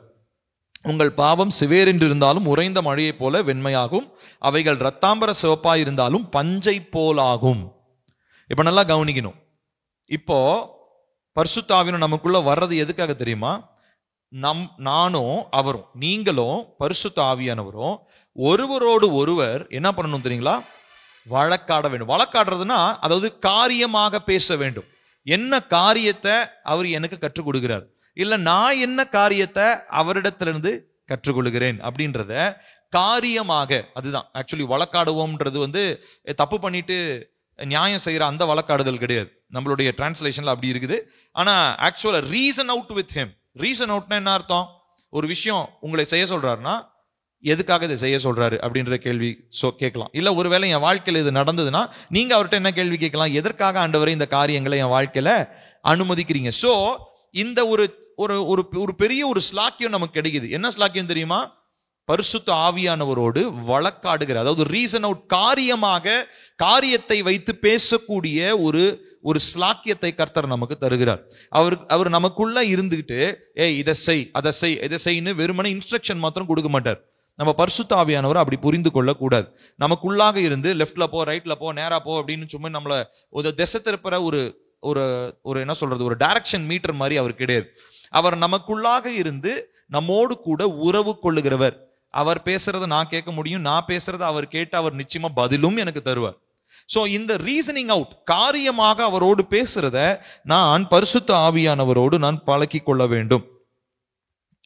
உங்கள் பாவம் சிவேரென்று இருந்தாலும் உறைந்த மழையை போல வெண்மையாகும், அவைகள் இரத்தாம்பர சிவப்பாய் இருந்தாலும் பஞ்சை போலாகும். இப்ப நல்லா கவனிக்கணும். இப்போ பரிசுத்த ஆவியானவர் நமக்குள்ள வர்றது எதுக்காக தெரியுமா? நானும் அவரும், நீங்களும் பரிசுத்த ஆவியானவரும் ஒருவரோடு ஒருவர் என்ன பண்ணணும் தெரியுங்களா? வழக்காட வேண்டும். வழக்காடுறதுன்னா அதாவது காரியமாக பேச வேண்டும். என்ன காரியத்தை அவர் எனக்கு கற்றுக் கொடுக்கிறார், இல்ல நான் என்ன காரியத்தை அவரிடத்திலிருந்து கற்றுக்கொள்கிறேன் அப்படின்றத காரியமாக, அதுதான் ஆக்சுவலி வழக்காடுவோம்ன்றது தப்பு பண்ணிட்டு நியாயம் செய்யற அந்த வழக்காடுதல் கிடையாது. நம்மளுடைய டிரான்ஸ்லேஷன்ல அப்படி இருக்குது. ஆனா ஆக்சுவலா reason out with him. Reason அவுட்னா என்ன அர்த்தம்? ஒரு விஷயம் உங்களை செய்ய சொல்றாருன்னா எதுக்காக இதை செய்ய சொல்றாரு அப்படின்ற கேள்வி கேட்கலாம். இல்ல ஒருவேளை என் வாழ்க்கையில இது நடந்ததுன்னா நீங்க அவர்கிட்ட என்ன கேள்வி கேட்கலாம்? எதற்காக ஆண்டவரே இந்த காரியங்களை என் வாழ்க்கையில அனுமதிக்கிறீங்க? சோ இந்த ஒரு பெரிய ஒரு ஸ்லாக்கியம் நமக்கு கிடைக்குது. என்ன ஸ்லாக்கியம் தெரியுமா? பரிசுத்த ஆவியானவரோடு வழக்காடுகிற, அதாவது ரீசன் அவுட், காரியமாக காரியத்தை வைத்து பேசக்கூடிய ஒரு ஸ்லாக்கியத்தை கர்த்தர் நமக்கு தருகிறார். அவர் நமக்குள்ள இருந்துகிட்டு இதை செய், அதை செய், இதை செய்யு வெறுமனே இன்ஸ்ட்ரக்ஷன் மாத்திரம் கொடுக்க மாட்டார். நம்ம பரிசுத்த ஆவியானவர் அப்படி புரிந்து கொள்ள கூடாது. நமக்குள்ளாக இருந்து லெஃப்ட்ல போ, ரைட்ல போ, நேரா போ அப்படின்னு சும்மா நம்மள ஒரு திசை திருப்புற ஒரு என்ன சொல்றது, ஒரு டைரக்ஷன் மீட்டர் மாதிரி அவர் கிடையாது. அவர் நமக்குள்ளாக இருந்து நம்மோடு கூட உறவு கொள்ளுகிறவர். அவர் பேசுறத நான் கேட்க முடியும், நான் பேசுறத அவர் கேட்டு அவர் நிச்சயமா பதிலும் எனக்கு தருவார். சோ இந்த ரீசனிங் அவுட், காரியமாக அவரோடு பேசுறத நான் பரிசுத்த ஆவியானவரோடு நான் பழக்கி கொள்ள வேண்டும்.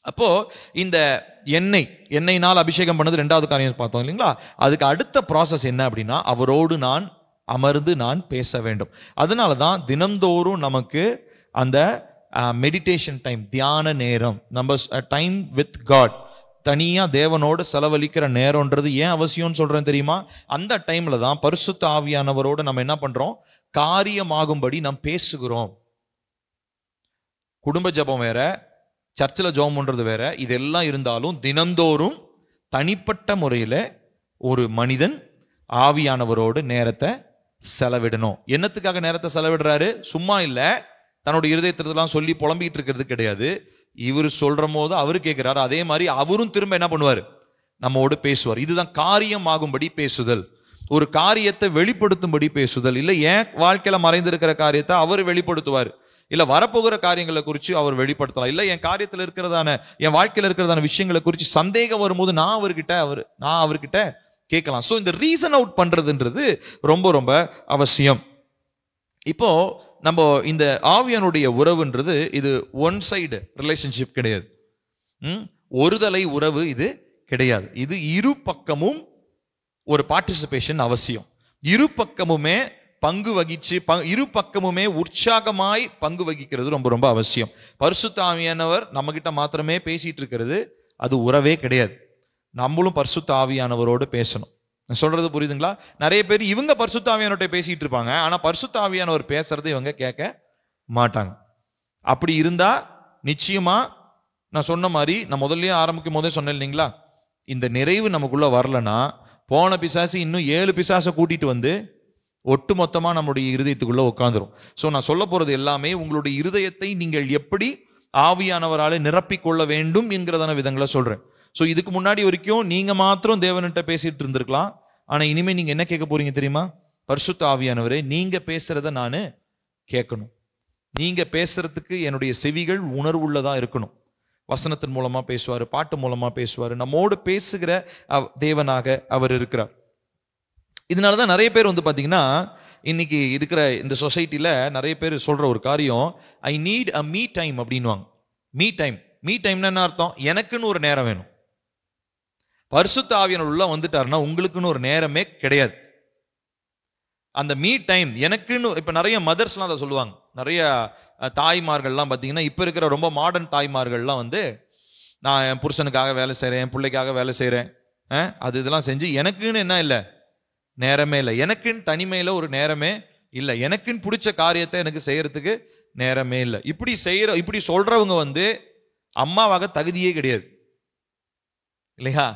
அப்போ இந்த எண்ணெய்னால் அபிஷேகம் பண்ணது ரெண்டாவது காரியம் பார்த்தோம் இல்லைங்களா? அதுக்கு அடுத்த ப்ராசஸ் என்ன அப்படின்னா, அவரோடு நான் அமர்ந்து நான் பேச வேண்டும். அதனாலதான் தினம்தோறும் நமக்கு அந்த மெடிடேஷன் டைம், தியான நேரம், நம்ம டைம் வித் காட், தனியா தேவனோடு செலவழிக்கிற நேரம்ன்றது ஏன் அவசியம்னு சொல்றேன் தெரியுமா? அந்த டைம்ல தான் பரிசுத்த ஆவியானவரோடு நம்ம என்ன பண்றோம், காரியமாகும்படி நாம் பேசுகிறோம். குடும்ப ஜெபம் வேற, சர்ச்சில் ஜெபம் பண்றது வேற. இதெல்லாம் இருந்தாலும் தினந்தோறும் தனிப்பட்ட முறையில ஒரு மனிதன் ஆவியானவரோடு நேரத்தை செலவிடணும். என்னத்துக்காக நேரத்தை செலவிடுறாரு? சும்மா இல்ல, தன்னுடைய இருதயத்திலாம் சொல்லி புலம்பிட்டு இருக்கிறது கிடையாது. இவர் சொல்ற போது அவரு கேட்கிறாரு, அதே மாதிரி அவரும் திரும்ப என்ன பண்ணுவார், நம்மோடு பேசுவார். இதுதான் காரியம் ஆகும்படி பேசுதல், ஒரு காரியத்தை வெளிப்படுத்தும்படி பேசுதல். இல்ல என் வாழ்க்கையில மறைந்திருக்கிற காரியத்தை அவர் வெளிப்படுத்துவார், இல்ல வரப்போகிற காரியங்களை குறித்து அவர் வெளிப்படுத்தலாம். இல்ல என் காரியத்தில் இருக்கிறதான, என் வாழ்க்கையில இருக்கிறதான விஷயங்களை குறித்து சந்தேகம் வரும்போது நான் அவர்கிட்ட கேட்கலாம். சோ இந்த ரீசன் அவுட் பண்றதுன்றது ரொம்ப ரொம்ப அவசியம். இப்போ நம்ம இந்த ஆவியானுடைய உறவுன்றது இது ஒன் சைடு ரிலேஷன்ஷிப் கிடையாது, ஒருதலை உறவு இது கிடையாது. இது இரு பக்கமும் ஒரு பார்ட்டிசிபேஷன் அவசியம். இரு பக்கமுமே பங்கு வகிச்சு இரு பக்கமுமே உற்சாகமாய் பங்கு வகிக்கிறது ரொம்ப ரொம்ப அவசியம். பரிசுத்த ஆவியானவர் நம்ம கிட்ட மாத்திரமே பேசிட்டு இருக்கிறது அது உறவே கிடையாது. நம்மளும் பரிசுத்த ஆவியானவரோடு பேசணும். சொல்றது புரியுதுங்களா? நிறைய பேர் இவங்க பரிசுத்த ஆவியானவர்கிட்ட பேசிட்டு இருப்பாங்க, ஆனா பரிசுத்த ஆவியானவர் பேசுறதை இவங்க கேட்க மாட்டாங்க. அப்படி இருந்தா நிச்சயமா நான் சொன்ன மாதிரி, நான் முதல்லயே ஆரம்பிக்கும் போதே சொன்னேன் இல்லைங்களா, இந்த நிறைவு நமக்குள்ள வரலன்னா போன பிசாசு இன்னும் 7 பிசாசை கூட்டிட்டு வந்து ஒட்டு மொத்தமா நம்முடைய இருதயத்துக்குள்ள உட்காந்துரும். சோ நான் சொல்ல போறது எல்லாமே உங்களுடைய இருதயத்தை நீங்கள் எப்படி ஆவியானவராலே நிரப்பிக் கொள்ள வேண்டும் என்கிறதான விதங்களை சொல்றேன். சோ இதுக்கு முன்னாடி வரைக்கும் நீங்க மாத்திரம் தேவன்கிட்ட பேசிட்டு இருந்திருக்கலாம். ஆனா இனிமே நீங்க என்ன கேட்க போறீங்க தெரியுமா? பரிசுத்த ஆவியானவரே, நீங்க பேசுறத நானு கேட்கணும். நீங்க பேசுறதுக்கு என்னுடைய செவிகள் உணர்வுள்ளதா இருக்கணும். வசனத்தின் மூலமா பேசுவாரு, பாட்டு மூலமா பேசுவாரு, நம்மோடு பேசுகிற தேவனாக அவர் இருக்கிறார். இதனாலதான் நிறைய பேர் வந்து பாத்தீங்கன்னா இன்னைக்கு இருக்கிற இந்த சொசைட்டில நிறைய பேர் சொல்ற ஒரு காரியம், I need a me time அப்படின்வாங்க. மீ டைம், மீ டைம்னா என்ன அர்த்தம்? எனக்குன்னு ஒரு நேரம் வேணும். பரிசுத்த ஆவியானவர் உள்ள வந்துட்டாருன்னா உங்களுக்குன்னு ஒரு நேரமே கிடையாது. அந்த மீ டைம் எனக்குன்னு, இப்ப நிறைய மதர்ஸ்லாம் அதை சொல்லுவாங்க. நிறைய தாய்மார்கள்லாம் பார்த்தீங்கன்னா, இப்போ இருக்கிற ரொம்ப மாடர்ன் தாய்மார்கள்லாம் வந்து, நான் என் புருஷனுக்காக வேலை செய்கிறேன், என் பிள்ளைக்காக வேலை செய்கிறேன், அது இதெல்லாம் செஞ்சு எனக்குன்னு என்ன இல்லை, நேரமே இல்லை. எனக்குன்னு தனிமையில் ஒரு நேரமே இல்லை. எனக்குன்னு பிடிச்ச காரியத்தை எனக்கு செய்யறதுக்கு நேரமே இல்லை. இப்படி சொல்றவங்க வந்து அம்மாவாக தகுதியே கிடையாது இல்லையா?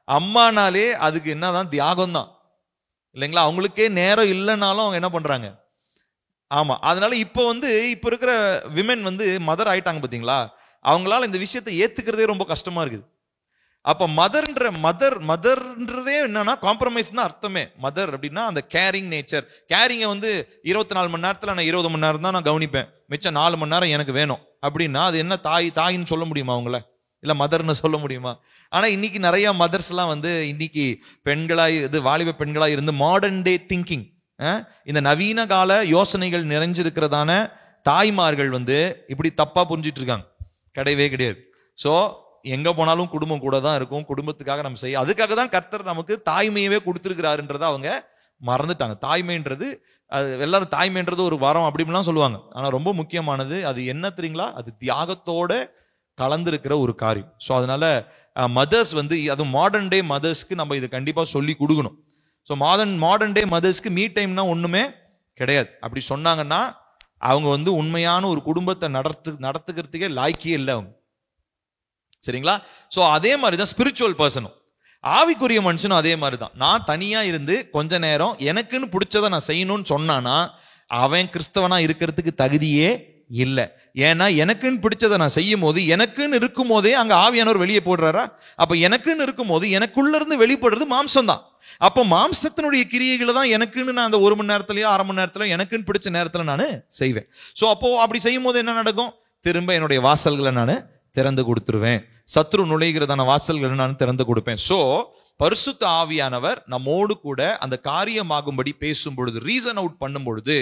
அம்மானாலே அதுக்கு என்னதான் தியாகம் தான் இல்லைங்களா? அவங்களுக்கே நேரம் இல்லைனாலும் அவங்க என்ன பண்றாங்க? ஆமா. அதனால இப்ப இருக்கிற விமென் வந்து மதர் ஆயிட்டாங்க பாத்தீங்களா? அவங்களால இந்த விஷயத்தை ஏத்துக்கிறதே ரொம்ப கஷ்டமா இருக்குது. அப்ப மதர்ன்றதே என்னன்னா காம்ப்ரமைஸ் தான் அர்த்தமே. மதர் அப்படின்னா அந்த கேரிங் நேச்சர். கேரிங்க வந்து 24 மணி நேரத்துல நான் 20 மணி நேரம் தான் நான் கவனிப்பேன், மிச்சம் 4 மணி நேரம் எனக்கு வேணும் அப்படின்னா அது என்ன தாயின்னு சொல்ல முடியுமா அவங்கள? இல்ல மதர்ன்னு சொல்ல முடியுமா? ஆனா இன்னைக்கு நிறைய மதர்ஸ் எல்லாம் வந்து இன்னைக்கு பெண்களாய் வாலிப பெண்களாய் இருந்து மாடர்ன் டே திங்கிங், இந்த நவீன கால யோசனைகள் நிறைஞ்சிருக்கிறதான தாய்மார்கள் வந்து இப்படி தப்பா புரிஞ்சிட்டு இருக்காங்க. கிடையவே கிடையாது. சோ எங்க போனாலும் குடும்பம் கூட தான் இருக்கும். குடும்பத்துக்காக நம்ம செய்ய, அதுக்காக தான் கர்த்தர் நமக்கு தாய்மையவே கொடுத்திருக்கிறாருன்றதை அவங்க மறந்துட்டாங்க. தாய்மைன்றது எல்லாரும் தாய்மைன்றது ஒரு வரம் அப்படின்லாம் சொல்லுவாங்க. ஆனா ரொம்ப முக்கியமானது அது என்ன தெரியுங்களா? அது தியாகத்தோட கலந்திருக்கிற ஒரு காரியம். ஸோ அதனால மதர்ஸ் வந்து, அது மாடர்ன் டே மதர்ஸ்க்கு நம்ம இது கண்டிப்பா சொல்லி கொடுக்கணும். ஸோ மாடர்ன் டே மதர்ஸ்க்கு மீ டைம்னா ஒண்ணுமே கிடையாது. அப்படி சொன்னாங்கன்னா அவங்க வந்து உண்மையான ஒரு குடும்பத்தை நடத்துக்கிறதுக்கே லாய்க்கே இல்லை அவங்க. சரிங்களா? ஸோ அதே மாதிரிதான் ஸ்பிரிச்சுவல் பர்சனும், ஆவிக்குரிய மனுஷனும் அதே மாதிரிதான். நான் தனியா இருந்து கொஞ்ச நேரம் எனக்குன்னு பிடிச்சதை நான் செய்யணும்னு சொன்னானா அவன் கிறிஸ்தவனா இருக்கிறதுக்கு தகுதியே இல்லை. ஏன்னா எனக்குன்னு பிடிச்சதை நான் செய்யும் போது, எனக்குன்னு இருக்கும் போதே அங்க ஆவியானவர் வெளியே போடுறாரா? அப்ப எனக்குன்னு இருக்கும் போது எனக்குள்ள இருந்து வெளிப்படுறது மாம்சம் தான். அப்ப மாம்சத்தினுடைய கிரியைகளை தான் எனக்குன்னு நான் அந்த 1 மணி நேரத்திலயோ 1/2 மணி நேரத்திலயோ எனக்குன்னு பிடிச்ச நேரத்துல நான் செய்வேன். சோ அப்போ அப்படி செய்யும் போது என்ன நடக்கும்? திரும்ப என்னுடைய வாசல்களை நான் திறந்து கொடுத்துருவேன். சத்ரு நுழைகிறதான வாசல்களை நான் திறந்து கொடுப்பேன். சோ பரிசுத்த ஆவியானவர் நம்மோடு கூட அந்த காரியமாகும்படி பேசும் பொழுது, ரீசன் அவுட் பண்ணும் பொழுது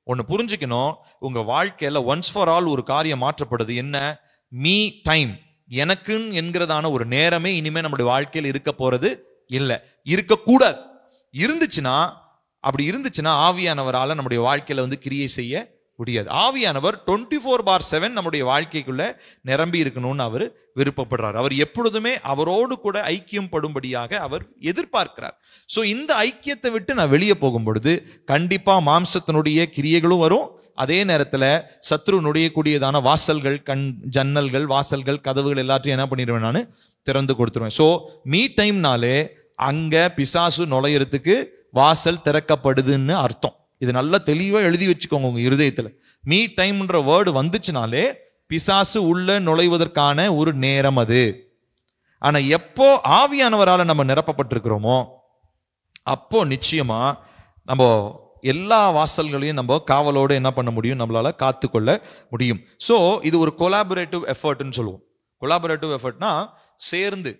ஒன்னு புரிஞ்சுக்கணும், உங்க வாழ்க்கையில ஒன்ஸ் ஃபார் ஆல் ஒரு காரியம் மாற்றப்படுது. என்ன? Me time. எனக்குன்னு என்கிறதான ஒரு நேரமே இனிமே நம்முடைய வாழ்க்கையில் இருக்க போறது இல்லை, இருக்கக்கூடாது. அப்படி இருந்துச்சுன்னா ஆவியானவரால நம்முடைய வாழ்க்கையில வந்து கிரியை செய்ய முடியாது. ஆவியானவர் 24/7 நம்முடைய வாழ்க்கைக்குள்ள நிரம்பி இருக்கணும்னு அவர் விருப்பப்படுறார். அவர் எப்பொழுதுமே அவரோடு கூட ஐக்கியம் படும்படியாக அவர் எதிர்பார்க்கிறார். சோ இந்த ஐக்கியத்தை விட்டு நான் வெளியே போகும் பொழுது கண்டிப்பா மாம்சத்தினுடைய கிரியைகளும் வரும். அதே நேரத்துல சத்ரு நுழையக்கூடியதான வாசல்கள், ஜன்னல்கள், வாசல்கள், கதவுகள் எல்லாத்தையும் என்ன பண்ணிடுவேன்? நான் திறந்து கொடுத்துருவேன். சோ மீ டைம்னாலே அங்க பிசாசு நுழையறதுக்கு வாசல் திறக்கப்படுதுன்னு அர்த்தம். இது நல்லா தெளிவா எழுதி வச்சுக்கோங்க உங்க இருதயத்துல. மீ டைம்ன்ற வேர்டு வந்துச்சுனாலே பிசாசு உள்ள நுழைவதற்கான ஒரு நேரம் அது. ஆனா எப்போ ஆவியானவரால நம்ம நிரப்பப்பட்டிருக்கிறோமோ அப்போ நிச்சயமா நம்ம எல்லா வாசல்களையும் நம்ம காவலோடு என்ன பண்ண முடியும்? நம்மளால காத்துக்கொள்ள முடியும். சோ இது ஒரு கொலாபரேட்டிவ் எஃபர்ட்னு சொல்லுவோம். கொலாபரேட்டிவ் எஃபர்ட்னா சேர்ந்து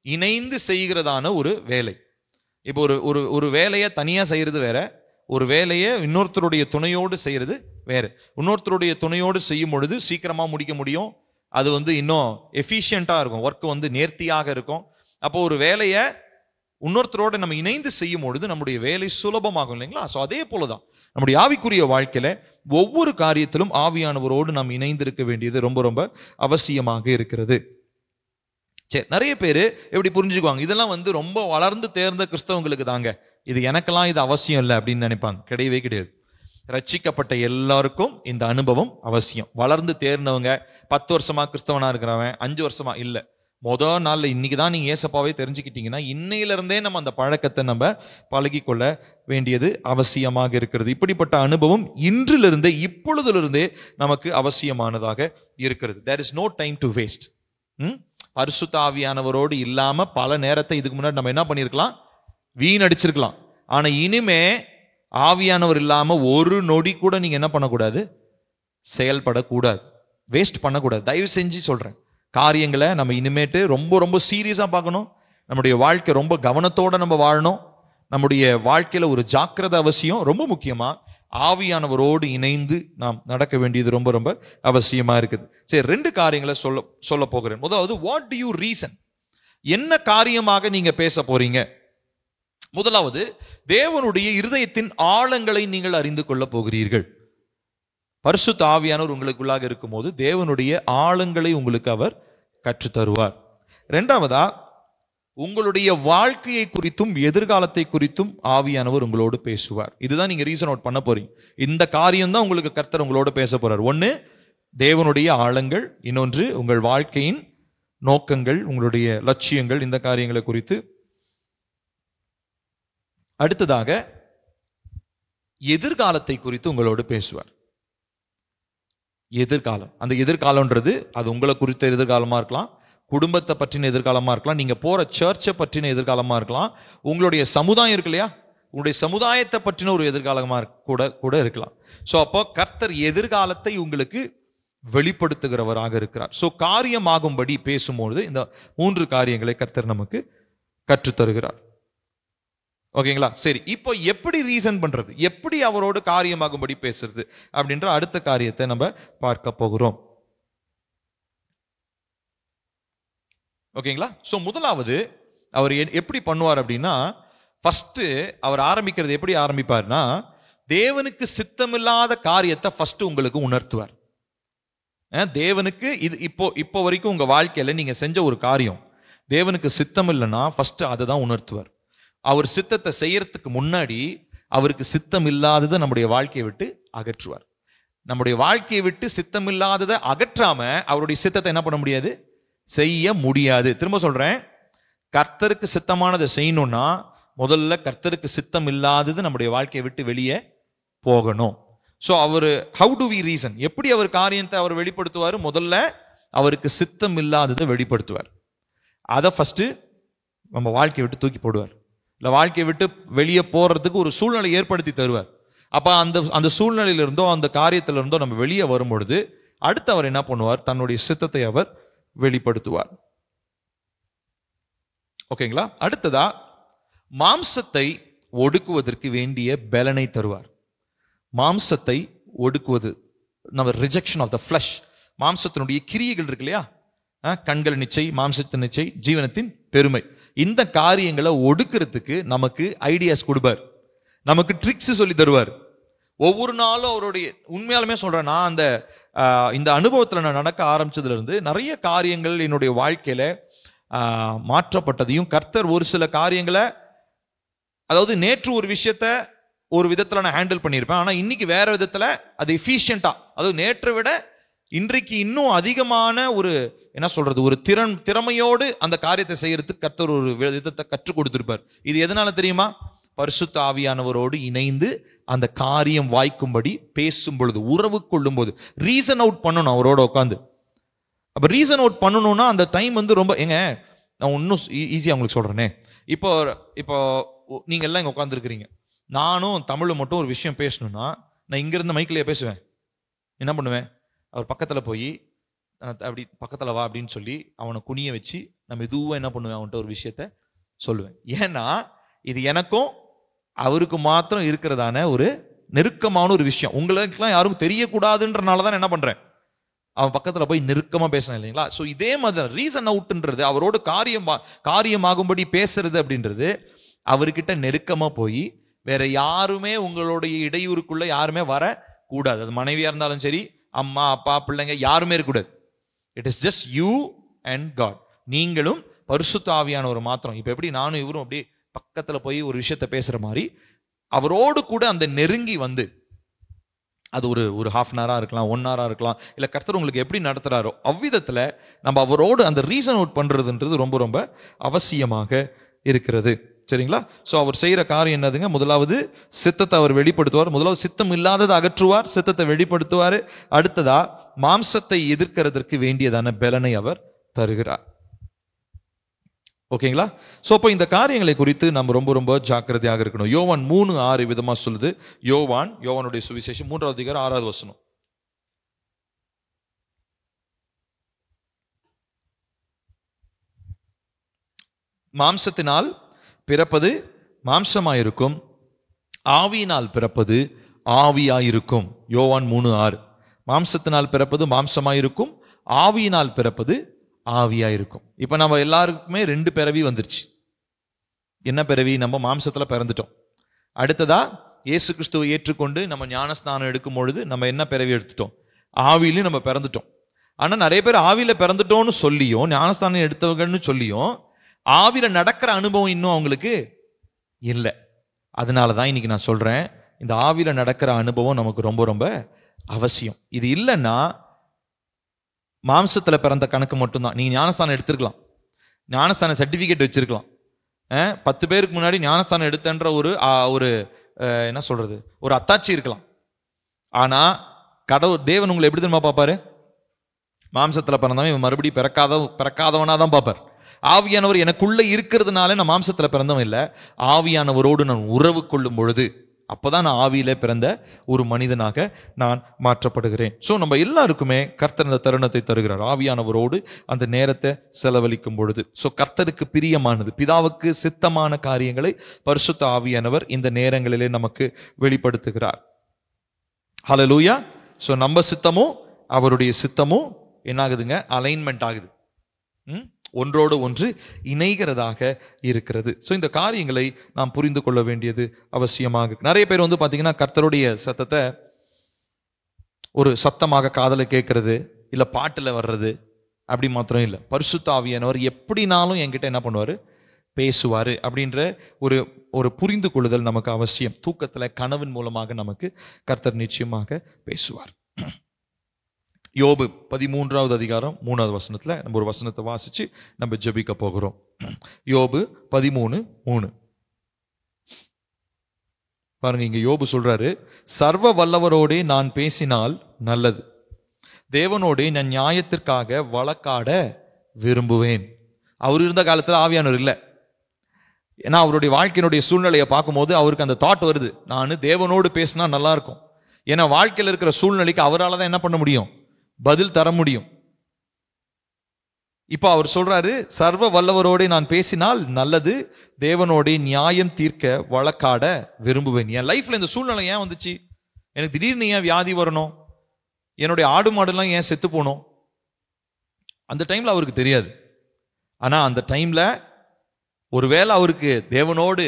இணைந்து செய்கிறதான ஒரு வேலை. இப்போ ஒரு வேலையை தனியா செய்யறது வேற, ஒரு வேலையை இன்னொருத்தருடைய துணையோடு செய்யறது வேற. இன்னொருத்தருடைய துணையோடு செய்யும் பொழுது சீக்கிரமா முடிக்க முடியும். அது வந்து இன்னும் எஃபிஷியண்டா இருக்கும், ஒர்க் வந்து நேர்த்தியாக இருக்கும். அப்போ ஒரு வேலையை இன்னொருத்தரோட நம்ம இணைந்து செய்யும் பொழுது நம்முடைய வேலை சுலபமாகும் இல்லைங்களா? ஸோ அதே போலதான் நம்முடைய ஆவிக்குரிய வாழ்க்கையில ஒவ்வொரு காரியத்திலும் ஆவியானவரோடு நாம் இணைந்திருக்க வேண்டியது ரொம்ப ரொம்ப அவசியமாக இருக்கிறது. சரி, நிறைய பேர் எப்படி புரிஞ்சுக்குவாங்க, இதெல்லாம் ரொம்ப வளர்ந்து தேர்ந்த கிறிஸ்தவங்களுக்கு தாங்க, இது எனக்கெல்லாம் இது அவசியம் இல்லை அப்படின்னு நினைப்பாங்க. கிடையவே கிடையாது. ரட்சிக்கப்பட்ட எல்லாருக்கும் இந்த அனுபவம் அவசியம். வளர்ந்து தேர்ந்தவங்க 10 வருஷமா கிறிஸ்தவனா இருக்கிறவன் 5 வருஷமா இல்ல, முதல் நாள்ல இன்னைக்குதான் நீங்க ஏசப்பாவே தெரிஞ்சுக்கிட்டீங்கன்னா இன்னையில இருந்தே நம்ம அந்த பழக்கத்தை நம்ம பழகி கொள்ள வேண்டியது அவசியமாக இருக்கிறது. இப்படிப்பட்ட அனுபவம் இன்றிலிருந்தே இப்பொழுதிலிருந்தே நமக்கு அவசியமானதாக இருக்கிறது. there is no time to waste. பரிசுத்த ஆவியானவரோடு இல்லாம பல நேரத்தை இதுக்கு முன்னாடி நம்ம என்ன பண்ணிருக்கலாம், வீணடிச்சிருக்கலாம். ஆனா இனிமே ஆவியானவர் இல்லாம ஒரு நொடி கூட நீங்க என்ன பண்ணக்கூடாது, செயல்படக்கூடாது, வேஸ்ட் பண்ணக்கூடாது. தயவு செஞ்சு சொல்றேன், காரியங்களை நம்ம இனிமேட்டு ரொம்ப ரொம்ப சீரியஸா பார்க்கணும். நம்முடைய வாழ்க்கை ரொம்ப கவனத்தோட நம்ம வாழணும். நம்முடைய வாழ்க்கையில ஒரு ஜாக்கிரதை அவசியம். ரொம்ப முக்கியமா ஆவியானவரோடு இணைந்து நாம் நடக்க வேண்டியது ரொம்ப ரொம்ப அவசியமா இருக்குது. சரி, 2 காரியங்களை சொல்ல போகிறேன். முதலாவது, வாட் டு யூ ரீசன், என்ன காரியமாக நீங்க பேச போறீங்க. முதலாவது, தேவனுடைய இருதயத்தின் ஆழங்களை நீங்கள் அறிந்து கொள்ள போகிறீர்கள். பரிசுத்த ஆவியானவர் உங்களுக்குள்ளாக இருக்கும்போது தேவனுடைய ஆழங்களை உங்களுக்கு அவர் கற்றுத் தருவார். 2வதா, உங்களுடைய வாழ்க்கையை குறித்தும் எதிர்காலத்தை குறித்தும் ஆவியானவர் உங்களோடு பேசுவார். இதுதான் நீங்க ரீசன் அவுட் பண்ண போறீங்க. இந்த காரியம் தான் உங்களுக்கு கர்த்தர் உங்களோட பேச போறார். ஒன்னு தேவனுடைய ஆழங்கள், இன்னொன்று உங்கள் வாழ்க்கையின் நோக்கங்கள், உங்களுடைய லட்சியங்கள், இந்த காரியங்களை குறித்து. அடுத்ததாக எதிர்காலத்தை குறித்து உங்களோடு பேசுவார். எதிர்காலம், அந்த எதிர்காலம்ன்றது அது உங்களை குறித்த எதிர்காலமா இருக்கலாம், குடும்பத்தை பற்றின எதிர்காலமா இருக்கலாம், நீங்க போற சர்ச்சை பற்றின எதிர்காலமா இருக்கலாம், உங்களுடைய சமுதாயம் இருக்கு இல்லையா, உங்களுடைய சமுதாயத்தை பற்றின ஒரு எதிர்காலமா கூட இருக்கலாம். சோ அப்போ கர்த்தர் எதிர்காலத்தை உங்களுக்கு வெளிப்படுத்துகிறவராக இருக்கிறார். சோ காரியமாகும்படி பேசும்போது இந்த 3 காரியங்களை கர்த்தர் நமக்கு கற்றுத்தருகிறார். ஓகேங்களா? சரி, இப்போ எப்படி ரீசன் பண்றது, எப்படி அவரோடு காரியமாகும்படி பேசுறது அப்படின்ற அடுத்த காரியத்தை நம்ம பார்க்க போகிறோம். ஓகேங்களா? சோ முதலாவது அவர் எப்படி பண்ணுவார் அப்படின்னா, ஃபர்ஸ்ட் அவர் ஆரம்பிக்கிறது எப்படி ஆரம்பிப்பார்னா, தேவனுக்கு சித்தமில்லாத காரியத்தை ஃபர்ஸ்ட் உங்களுக்கு உணர்த்துவார். தேவனுக்கு இது இப்போ வரைக்கும் உங்க வாழ்க்கையில நீங்க செஞ்ச ஒரு காரியம் தேவனுக்கு சித்தம் இல்லைன்னா ஃபர்ஸ்ட் அதை தான் உணர்த்துவார். அவர் சித்தத்தை செய்யறதுக்கு முன்னாடி அவருக்கு சித்தம் இல்லாததை நம்முடைய வாழ்க்கையை விட்டு அகற்றுவார். நம்முடைய வாழ்க்கையை விட்டு சித்தம் இல்லாததை அகற்றாம அவருடைய சித்தத்தை என்ன பண்ண முடியாது, செய்ய முடியாது. திரும்ப சொல்றேன், கர்த்தருக்கு சித்தமானதை செய்யணும்னா முதல்ல கர்த்தருக்கு சித்தம் இல்லாதது நம்முடைய வாழ்க்கையை விட்டு வெளியே போகணும். சோ அவரு ஹவு டு வி ரீசன், எப்படி அவர் காரியத்தை அவர் வெளிப்படுத்துவார், முதல்ல அவருக்கு சித்தம் இல்லாததை வெளிப்படுத்துவார். அதை ஃபர்ஸ்ட் நம்ம வாழ்க்கையை விட்டு தூக்கி போடுவார், இல்ல வாழ்க்கையை விட்டு வெளியே போறதுக்கு ஒரு சூழ்நிலை ஏற்படுத்தி தருவார். அப்ப அந்த சூழ்நிலையில இருந்தோ அந்த காரியத்தில இருந்தோ நம்ம வெளியே வரும் பொழுது அடுத்து அவர் என்ன பண்ணுவார், தன்னுடைய சித்தத்தை அவர் வெளிப்படுத்துவார். ஓகேங்களா? அடுத்ததா மாம்சத்தை ஒடுக்குவதற்கு வேண்டிய பலனை தருவார். மாம்சத்தை ஒடுக்குவது, நம்ம ரிஜெக்ஷன் ஆஃப் த ஃபிளஷ், மாம்சத்தினுடைய கிரியைகள் இருக்கு இல்லையா, கண்கள் நிச்சை, மாம்சத்தின் நிச்சை, ஜீவனத்தின் பெருமை, இந்த காரியங்களை ஒடுக்கிறதுக்கு நமக்கு ஐடியாஸ் கொடுப்பார், நமக்கு ட்ரிக்ஸ் சொல்லி தருவார். ஒவ்வொரு நாளும் அவருடைய, உண்மையாலுமே சொல்றேன், நான் இந்த அனுபவத்துல நான் நடக்க ஆரம்பிச்சதுல இருந்து நிறைய காரியங்கள் என்னுடைய வாழ்க்கையில மாற்றப்பட்டதையும், கர்த்தர் ஒரு சில காரியங்களை, அதாவது நேற்று ஒரு விஷயத்த ஒரு விதத்துல நான் ஹேண்டில் பண்ணியிருப்பேன், ஆனா இன்னைக்கு வேற விதத்துல அது எஃபிஷியன்டா, அதாவது நேற்றை விட இன்றைக்கு இன்னும் அதிகமான ஒரு என்ன சொல்றது, ஒரு திறமையோடு அந்த காரியத்தை செய்யறதுக்கு கர்த்தர் ஒரு விதத்தை கற்றுக் கொடுத்திருப்பார். இது எதனால தெரியுமா? பரிசுத்த ஆவியானவரோடு இணைந்து அந்த காரியம் வாய்க்கும்படி பேசும் பொழுது, உறவு கொள்ளும் போது ரீசன் அவுட் பண்ணணும் அவரோட உட்காந்து. அப்ப ரீசன் அவுட் பண்ணணும்னா அந்த டைம் ரொம்ப எங்க, நான் இன்னும் ஈஸியா உங்களுக்கு சொல்றேனே, இப்போ நீங்க எல்லாம் இங்க உட்காந்துருக்கிறீங்க, நானும் தமிழ் மட்டும் ஒரு விஷயம் பேசணும்னா நான் இங்க இருந்த மைக்கிலேயே பேசுவேன். என்ன பண்ணுவேன், அவர் பக்கத்துல போய் அப்படி பக்கத்துல வா அப்படின்னு சொல்லி அவனை குனிய வச்சு நம்ம மெதுவா என்ன பண்ணுவேன், அவன்கிட்ட ஒரு விஷயத்த சொல்லுவேன். ஏன்னா இது எனக்கும் அவருக்கு மாத்திரம் இருக்கிறதான ஒரு நெருக்கமான ஒரு விஷயம், உங்களுக்குலாம் யாருக்கும் தெரியக்கூடாதுன்றனாலதான் என்ன பண்றேன், அவன் பக்கத்துல போய் நெருக்கமா பேசணும் இல்லைங்களா? சோ இதே மாதிரி ரீசன் அவுட்ன்றது, அவரோடு காரியமாகும்படி பேசுறது அப்படின்றது அவர்கிட்ட நெருக்கமா போய் வேற யாருமே உங்களுடைய இடையூறுக்குள்ள யாருமே வர கூடாது. அது மனைவியா இருந்தாலும் சரி, அம்மா அப்பா பிள்ளைங்க யாருமே இருக்கக்கூடாது. It is just you and God. நீங்களும் பரிசுத்த ஆவியானவர் மாத்திரம். இப்ப எப்படி நானும் இவரும் அப்படியே பக்கத்துல போய் ஒரு விஷயத்த பேசுற மாதிரி அவரோடு கூட அந்த நெருங்கி வந்து, அது ஒரு ஹாஃப் அன் ஹவரா இருக்கலாம், 1 ஹவரா இருக்கலாம், இல்ல கர்த்தர் உங்களுக்கு எப்படி நடத்துறாரோ அவ்விதத்துல நம்ம அவரோடு அந்த ரீசன் அவுட் பண்றதுன்றது ரொம்ப ரொம்ப அவசியமாக இருக்கிறது. சரிங்களா? சோ அவர் செய்யற காரியம் என்னதுங்க? முதலாவது சித்தத்தை அவர் வெளிப்படுத்துவார். முதலாவது சித்தம் இல்லாததை அகற்றுவார், சித்தத்தை வெளிப்படுத்துவார். அடுத்ததா மாம்சத்தை எதிர்க்கிறதற்கு வேண்டியதான பலனை அவர் தருகிறார். ஓகேங்களா? சோ அப்ப இந்த காரியங்களை குறித்து நம்ம ரொம்ப ரொம்ப ஜாக்கிரதையாக இருக்கணும். யோவான் 3:6 விதமா சொல்லுது. யோவானுடைய சுவிசேஷம் 3வது அதிகாரம் 6வது வசனம். மாம்சத்தினால் பிறப்பது மாம்சமாயிருக்கும், ஆவியினால் பிறப்பது ஆவியாயிருக்கும். யோவான் 3:6. மாம்சத்தினால் பிறப்பது மாம்சமாயிருக்கும், ஆவியினால் பிறப்பது ஆவியாயிருக்கும். இப்ப நம்ம எல்லாருக்குமே 2 பிறவி வந்துருச்சு. என்ன பிறவி? நம்ம மாம்சத்துல பிறந்துட்டோம். அடுத்ததா இயேசு கிறிஸ்துவை ஏற்றுக்கொண்டு நம்ம ஞானஸ்நானம் எடுக்கும் பொழுது நம்ம என்ன பிறவி எடுத்துட்டோம்? ஆவியிலையும் நம்ம பிறந்துட்டோம். ஆனா நிறைய பேர் ஆவியில பிறந்துட்டோம்னு சொல்லியும், ஞானஸ்தானம் எடுத்தவங்கன்னு சொல்லியும், ஆவியில நடக்கிற அனுபவம் இன்னும் அவங்களுக்கு இல்லை. அதனாலதான் இன்னைக்கு நான் சொல்றேன், இந்த ஆவியில நடக்கிற அனுபவம் நமக்கு ரொம்ப ரொம்ப அவசியம். இது இல்லைன்னா மாம்சத்துல பிறந்த கணக்கு மட்டும்தான். நீங்க ஞானஸ்தானம் எடுத்திருக்கலாம், ஞானஸ்தான சர்டிபிகேட் வச்சிருக்கலாம், 10 பேருக்கு முன்னாடி ஞானஸ்தானம் எடுத்தன்ற ஒரு என்ன சொல்றது, ஒரு அத்தாட்சி இருக்கலாம். ஆனா கடவுள் தேவன் உங்களை எப்படி தெரியுமா பார்ப்பாரு? மாம்சத்துல பிறந்தவன் இவன் மறுபடியும் பிறக்காதவனா தான் பார்ப்பார். ஆவியானவர் எனக்குள்ள இருக்கிறதுனால நான் மாம்சத்துல பிறந்தவன் இல்லை, ஆவியானவரோடு நான் உறவு கொள்ளும் பொழுது அப்பதான் நான் ஆவியில பிறந்த ஒரு மனிதனாக நான் மாற்றப்படுகிறேன். சோ நம்ம எல்லாருக்குமே கர்த்தர் இந்த தருணத்தை தருகிறார், ஆவியானவரோடு அந்த நேரத்தை செலவழிக்கும் பொழுது. சோ கர்த்தருக்கு பிரியமானது, பிதாவுக்கு சித்தமான காரியங்களை பரிசுத்த ஆவியானவர் இந்த நேரங்களிலே நமக்கு வெளிப்படுத்துகிறார். ஹல்லேலூயா. சோ நம்ம சித்தமும் அவருடைய சித்தமும் என்ன ஆகுதுங்க? அலைன்மெண்ட் ஆகுது, ஒன்றோடு ஒன்று இணைகிறதாக இருக்கிறது. ஸோ இந்த காரியங்களை நாம் புரிந்து கொள்ள வேண்டியது அவசியமாக. நிறைய பேர் வந்து பார்த்தீங்கன்னா கர்த்தருடைய சத்தத்தை ஒரு சத்தமாக காதல கேட்கறது, இல்லை பாட்டில் வர்றது, அப்படி மாத்திரம் இல்லை. பரிசுத்த ஆவியானவர் எப்படினாலும் என்கிட்ட என்ன பண்ணுவார்? பேசுவார் அப்படின்ற ஒரு புரிந்து கொள்ளுதல் நமக்கு அவசியம். தூக்கத்தில் கனவின் மூலமாக நமக்கு கர்த்தர் நிச்சயமாக பேசுவார். யோபு 13வது அதிகாரம் 3வது வசனத்துல நம்ம ஒரு வசனத்தை வாசிச்சு நம்ம ஜெபிக்க போகிறோம். யோபு 13:3 பாருங்க. இங்க யோபு சொல்றாரு, சர்வ வல்லவரோடே நான் பேசினால் நல்லது, தேவனோடே நான் நியாயத்திற்காக வழக்காட விரும்புவேன். அவர் இருந்த காலத்துல ஆவியானவர் இல்லை. ஏன்னா அவருடைய வாழ்க்கையினுடைய சூழ்நிலையை பார்க்கும்போது அவருக்கு அந்த தாட் வருது, நான் தேவனோடு பேசினா நல்லா இருக்கும். ஏன்னா வாழ்க்கையில் இருக்கிற சூழ்நிலைக்கு அவரால் தான் என்ன பண்ண முடியும்? பதில் தர முடியும். இப்ப அவர் சொல்றாரு, சர்வ வல்லவரோட நான் பேசினால் நல்லது, தேவனோட நியாயம் தீர்க்க வழக்காட விரும்புவேன். என் லைஃப்ல இந்த சூழ்நிலை ஏன் வந்துச்சு? எனக்கு திடீர்னு ஏன் வியாதி வரணும்? என்னுடைய ஆடு மாடுலாம் ஏன் செத்து போனோம்? அந்த டைம்ல அவருக்கு தெரியாது. ஆனா அந்த டைம்ல ஒருவேளை அவருக்கு தேவனோடு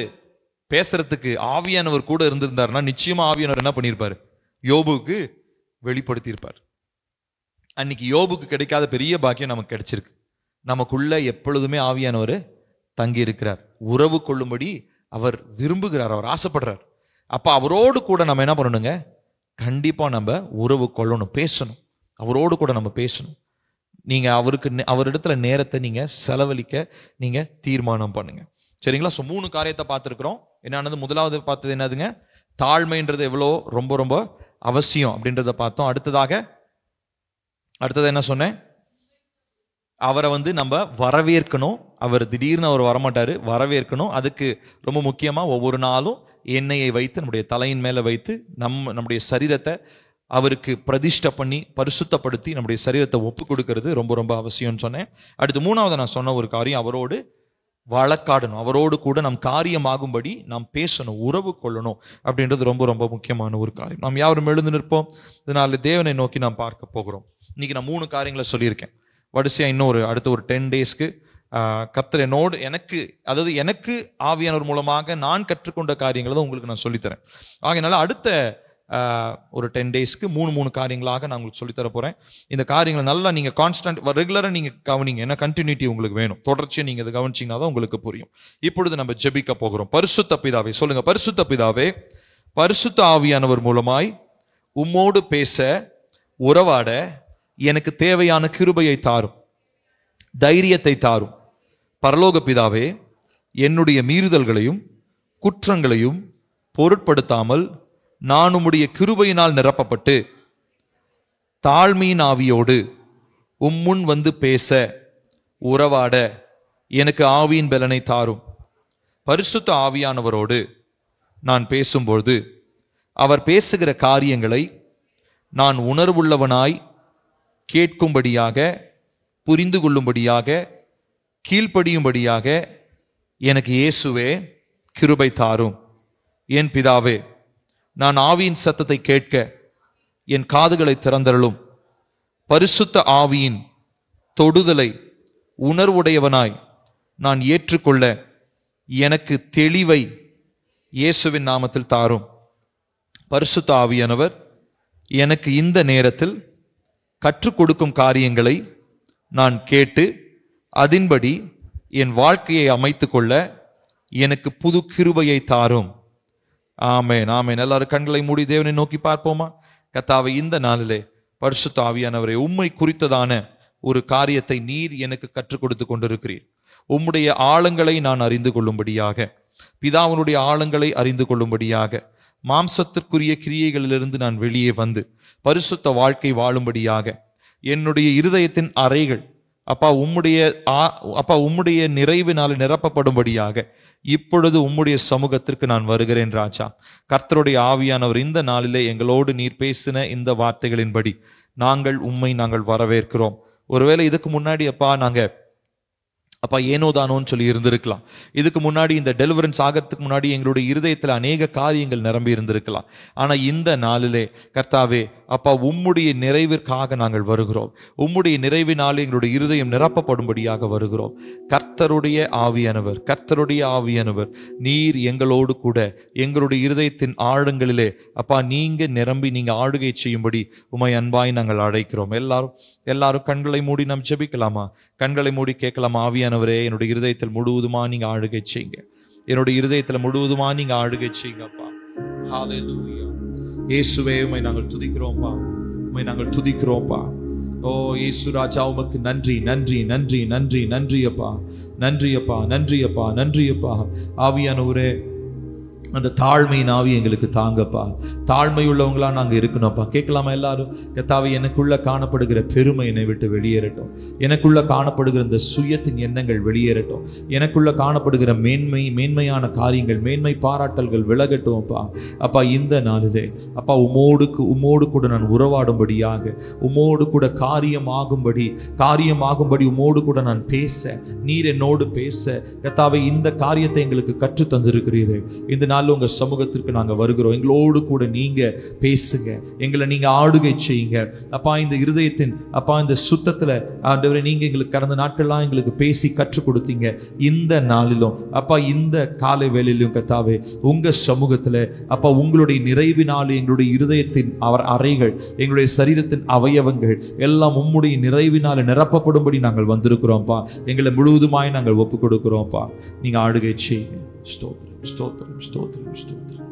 பேசுறதுக்கு ஆவியானவர் கூட இருந்திருந்தாருன்னா நிச்சயமா ஆவியானவர் என்ன பண்ணியிருப்பாரு? யோபுக்கு வெளிப்படுத்தியிருப்பார். அன்னைக்கு யோபுக்கு கிடைக்காத பெரிய பாக்கியம் நமக்கு கிடைச்சிருக்கு. நமக்குள்ள எப்பொழுதுமே ஆவியானவர் தங்கி இருக்கிறார், உறவு கொள்ளும்படி அவர் விரும்புகிறார், அவர் ஆசைப்படுறார். அப்ப அவரோடு கூட நம்ம என்ன பண்ணணுங்க? கண்டிப்பா நம்ம உறவு கொள்ளணும், பேசணும், அவரோடு கூட நம்ம பேசணும். நீங்க அவரிடத்துல நேரத்தை நீங்க செலவழிக்க நீங்க தீர்மானம் பண்ணுங்க. சரிங்களா? ஸோ 3 காரியத்தை பார்த்துருக்கிறோம். என்னன்னு முதலாவது பார்த்தது என்னதுங்க? தாழ்மைன்றது எவ்வளோ ரொம்ப ரொம்ப அவசியம் அப்படின்றத பார்த்தோம். அடுத்தது என்ன சொன்னேன்? அவரை வந்து நம்ம வரவேற்கணும். அவர் திடீர்னு அவர் வரமாட்டாரு, வரவேற்கணும். அதுக்கு ரொம்ப முக்கியமா ஒவ்வொரு நாளும் எண்ணெயை வைத்து நம்முடைய தலையின் மேல வைத்து நம்முடைய சரீரத்தை அவருக்கு பிரதிஷ்டை பண்ணி பரிசுத்தப்படுத்தி நம்முடைய சரீரத்தை ஒப்பு கொடுக்கிறது ரொம்ப ரொம்ப அவசியம்னு சொன்னேன். அடுத்து 3வது நான் சொன்ன ஒரு காரியம், அவரோடு வழக்காடணும், அவரோடு கூட நம் காரியமாகும்படி நாம் பேசணும், உறவு கொள்ளணும் அப்படின்றது ரொம்ப ரொம்ப முக்கியமான ஒரு காரியம். நாம் யாரும் எழுந்து நிற்போம். இதனால தேவனை நோக்கி நாம் பார்க்க போகிறோம். இன்னைக்கு நான் 3 காரியங்களை சொல்லியிருக்கேன். வரிசையா இன்னும் அடுத்த ஒரு 10 டேஸ்க்கு கர்த்தர் என்னோடு எனக்கு ஆவியானவர் மூலமாக நான் கற்றுக்கொண்ட காரியங்களை தான் உங்களுக்கு நான் சொல்லித்தரேன். ஆகையினால அடுத்த ஒரு 10 டேஸ்க்கு 3 காரியங்களாக நான் உங்களுக்கு சொல்லித்தர போறேன். இந்த காரியங்களை நல்லா நீங்க கான்ஸ்டன்ட் ரெகுலரா நீங்க கவனிங்க. ஏன்னா கண்டினியூட்டி உங்களுக்கு வேணும். தொடர்ச்சியா நீங்க இதை கவனிச்சீங்கன்னா தான் உங்களுக்கு புரியும். இப்பொழுது நம்ம ஜெபிக்க போகிறோம். பரிசுத்த பிதாவே, சொல்லுங்க. பரிசுத்த பிதாவே, பரிசுத்த ஆவியானவர் மூலமாய் உம்மோடு பேச, உறவாட எனக்கு தேவையான கிருபையை தாரும், தைரியத்தை தாரும். பரலோக பிதாவே, என்னுடைய மீறுதல்களையும் குற்றங்களையும் பொருட்படுத்தாமல் நான் உம்முடைய கிருபையினால் நிரப்பப்பட்டு தாழ்மையின் ஆவியோடு உம்முன் வந்து பேச, உறவாட எனக்கு ஆவியின் பலனை தாரும். பரிசுத்த ஆவியானவரோடு நான் பேசும்பொழுது அவர் பேசுகிற காரியங்களை நான் உணர்வுள்ளவனாய் கேட்கும்படியாக, புரிந்து கொள்ளும்படியாக, கீழ்ப்படியும்படியாக எனக்கு இயேசுவே கிருபை தாரும். என் பிதாவே, நான் ஆவியின் சத்தத்தை கேட்க என் காதுகளை திறந்தருளும். பரிசுத்த ஆவியின் தொடுதலை உணர்வுடையவனாய் நான் ஏற்றுக்கொள்ள எனக்கு தெளிவை இயேசுவின் நாமத்தில் தாரும். பரிசுத்த ஆவியானவர் எனக்கு இந்த நேரத்தில் கற்றுக் கொடுக்கும் காரியங்களை நான் கேட்டு அதன்படி என் வாழ்க்கையை அமைத்து கொள்ள எனக்கு புது கிருபையை தாரும். ஆமென், ஆமென். எல்லாரும் கண்களை மூடி தேவனை நோக்கி பார்ப்போமா? கர்த்தாவே, இந்த நாளிலே பரிசுத்த ஆவியானவரே, உம்மை குறித்ததான ஒரு காரியத்தை நீர் எனக்கு கற்றுக் கொடுத்து கொண்டிருக்கிறீர். உம்முடைய ஆழங்களை நான் அறிந்து கொள்ளும்படியாக, பிதாவினுடைய ஆழங்களை அறிந்து கொள்ளும்படியாக, மாம்சத்திற்குரிய கிரியைகளிலிருந்து நான் வெளியே வந்து பரிசுத்த வாழ்க்கை வாழும்படியாக, என்னுடைய இருதயத்தின் அறைகள் அப்பா உம்முடைய நிறைவினால் நிரப்பப்படும்படியாக இப்பொழுது உம்முடைய சமூகத்திற்கு நான் வருகிறேன் ராஜா. கர்த்தருடைய ஆவியானவர் இந்த நாளிலே எங்களோடு நீர் பேசின இந்த வார்த்தைகளின்படி நாங்கள் வரவேற்கிறோம். ஒருவேளை இதுக்கு முன்னாடி அப்பா ஏனோ தானோன்னு சொல்லி இருந்திருக்கலாம். இதுக்கு முன்னாடி இந்த டெலிவரன்ஸ் ஆகிறதுக்கு முன்னாடி எங்களுடைய இருதயத்தில் அநேக காரியங்கள் நிரம்பி இருந்திருக்கலாம். ஆனா இந்த நாளிலே கர்த்தாவே, அப்பா உம்முடைய நிறைவிற்காக நாங்கள் வருகிறோம். உம்முடைய நிறைவினாலே எங்களுடைய இருதயம் நிரப்பப்படும்படியாக வருகிறோம். கர்த்தருடைய ஆவியானவர் நீர் எங்களோடு கூட எங்களுடைய இருதயத்தின் ஆழங்களிலே அப்பா நீங்க நிரம்பி நீங்க ஆளுகை செய்யும்படி உம்மை அன்பாய் நாங்கள் அழைக்கிறோம். எல்லாரும் கண்களை மூடி நாம் ஜெபிக்கலாமா? கண்களை மூடி கேட்கலாமா? ஆவியானவரே, என்னுடைய இருதயத்தில் முழுவதுமா நீங்க ஆளுகை செய்யுங்க. என்னுடைய இருதயத்தில் முழுவதுமா நீங்க ஆளுகை செய்யுங்கப்பா. ஹல்லேலூயா. இயேசுவே, உம்மை நாங்கள் துதிக்கிறோம்ப்பா, உம்மை நாங்கள் துதிக்கிறோம்ப்பா. ஓ இயேசு ராஜா, உமக்கு நன்றி நன்றி நன்றி நன்றி நன்றி அப்பா, நன்றி அப்பா, நன்றி அப்பா, நன்றி அப்பா. ஆவியானவரே, அந்த தாழ்மையின் ஆவி எங்களுக்கு தாங்கப்பா. தாழ்மை உள்ளவங்களா நாங்க இருக்கணும்ப்பா. கேட்கலாமா எல்லாரும்? கர்த்தாவே, எனக்குள்ள காணப்படுகிற பெருமை என்னை விட்டு வெளியேறட்டும். எனக்குள்ள காணப்படுகிற இந்த சுயத்தின் எண்ணங்கள் வெளியேறட்டும். எனக்குள்ள காணப்படுகிற மேன்மையான காரியங்கள், மேன்மை பாராட்டல்கள் விலகட்டும் அப்பா. அப்பா, இந்த நாளிலே அப்பா உம்மோடு கூட நான் உறவாடும்படியாக, உம்மோடு கூட காரியமாகும்படி உம்மோடு கூட நான் பேச, நீர் என்னோடு பேச கர்த்தாவே, இந்த காரியத்தை எங்களுக்கு கற்று தந்திருக்கிறீர்கள். இந்த நாள் உங்க சமூகத்திற்கு நாங்க வருகிறோம். எங்களோடு கூட நீங்க பேசுங்க, எங்களை நீங்க ஆளுகை செய்யுங்க அப்பா. இந்த இருதயத்தின் அப்பா இந்த சுத்தத்துல ஆண்டவரே, நீங்க எங்களுக்கு கடந்த நாட்கள்லாம் எங்களுக்கு பேசி கற்றுக் கொடுத்தீங்க. இந்த நாளிலும் அப்பா, இந்த காலை வேளையிலும் கர்த்தாவே, உங்க சமூகத்துல அப்பா உங்களுடைய நிறைவினாலே எங்களுடைய இருதயத்தின் அறைகள், எங்களுடைய சரீரத்தின் அவயவங்கள் எல்லாம் உம்முடைய நிறைவினால நிரப்பப்படும்படி நாங்கள் வந்திருக்கிறோம்ப்பா. எங்களை முழுவதுமாய் நாங்கள் ஒப்புக் கொடுக்கிறோம்ப்பா. நீங்க ஆளுகை செய்யுங்க. ஸ்தோத்திரம், ஸ்தோத்திரம், ஸ்தோத்திரம், ஸ்தோத்திரம்.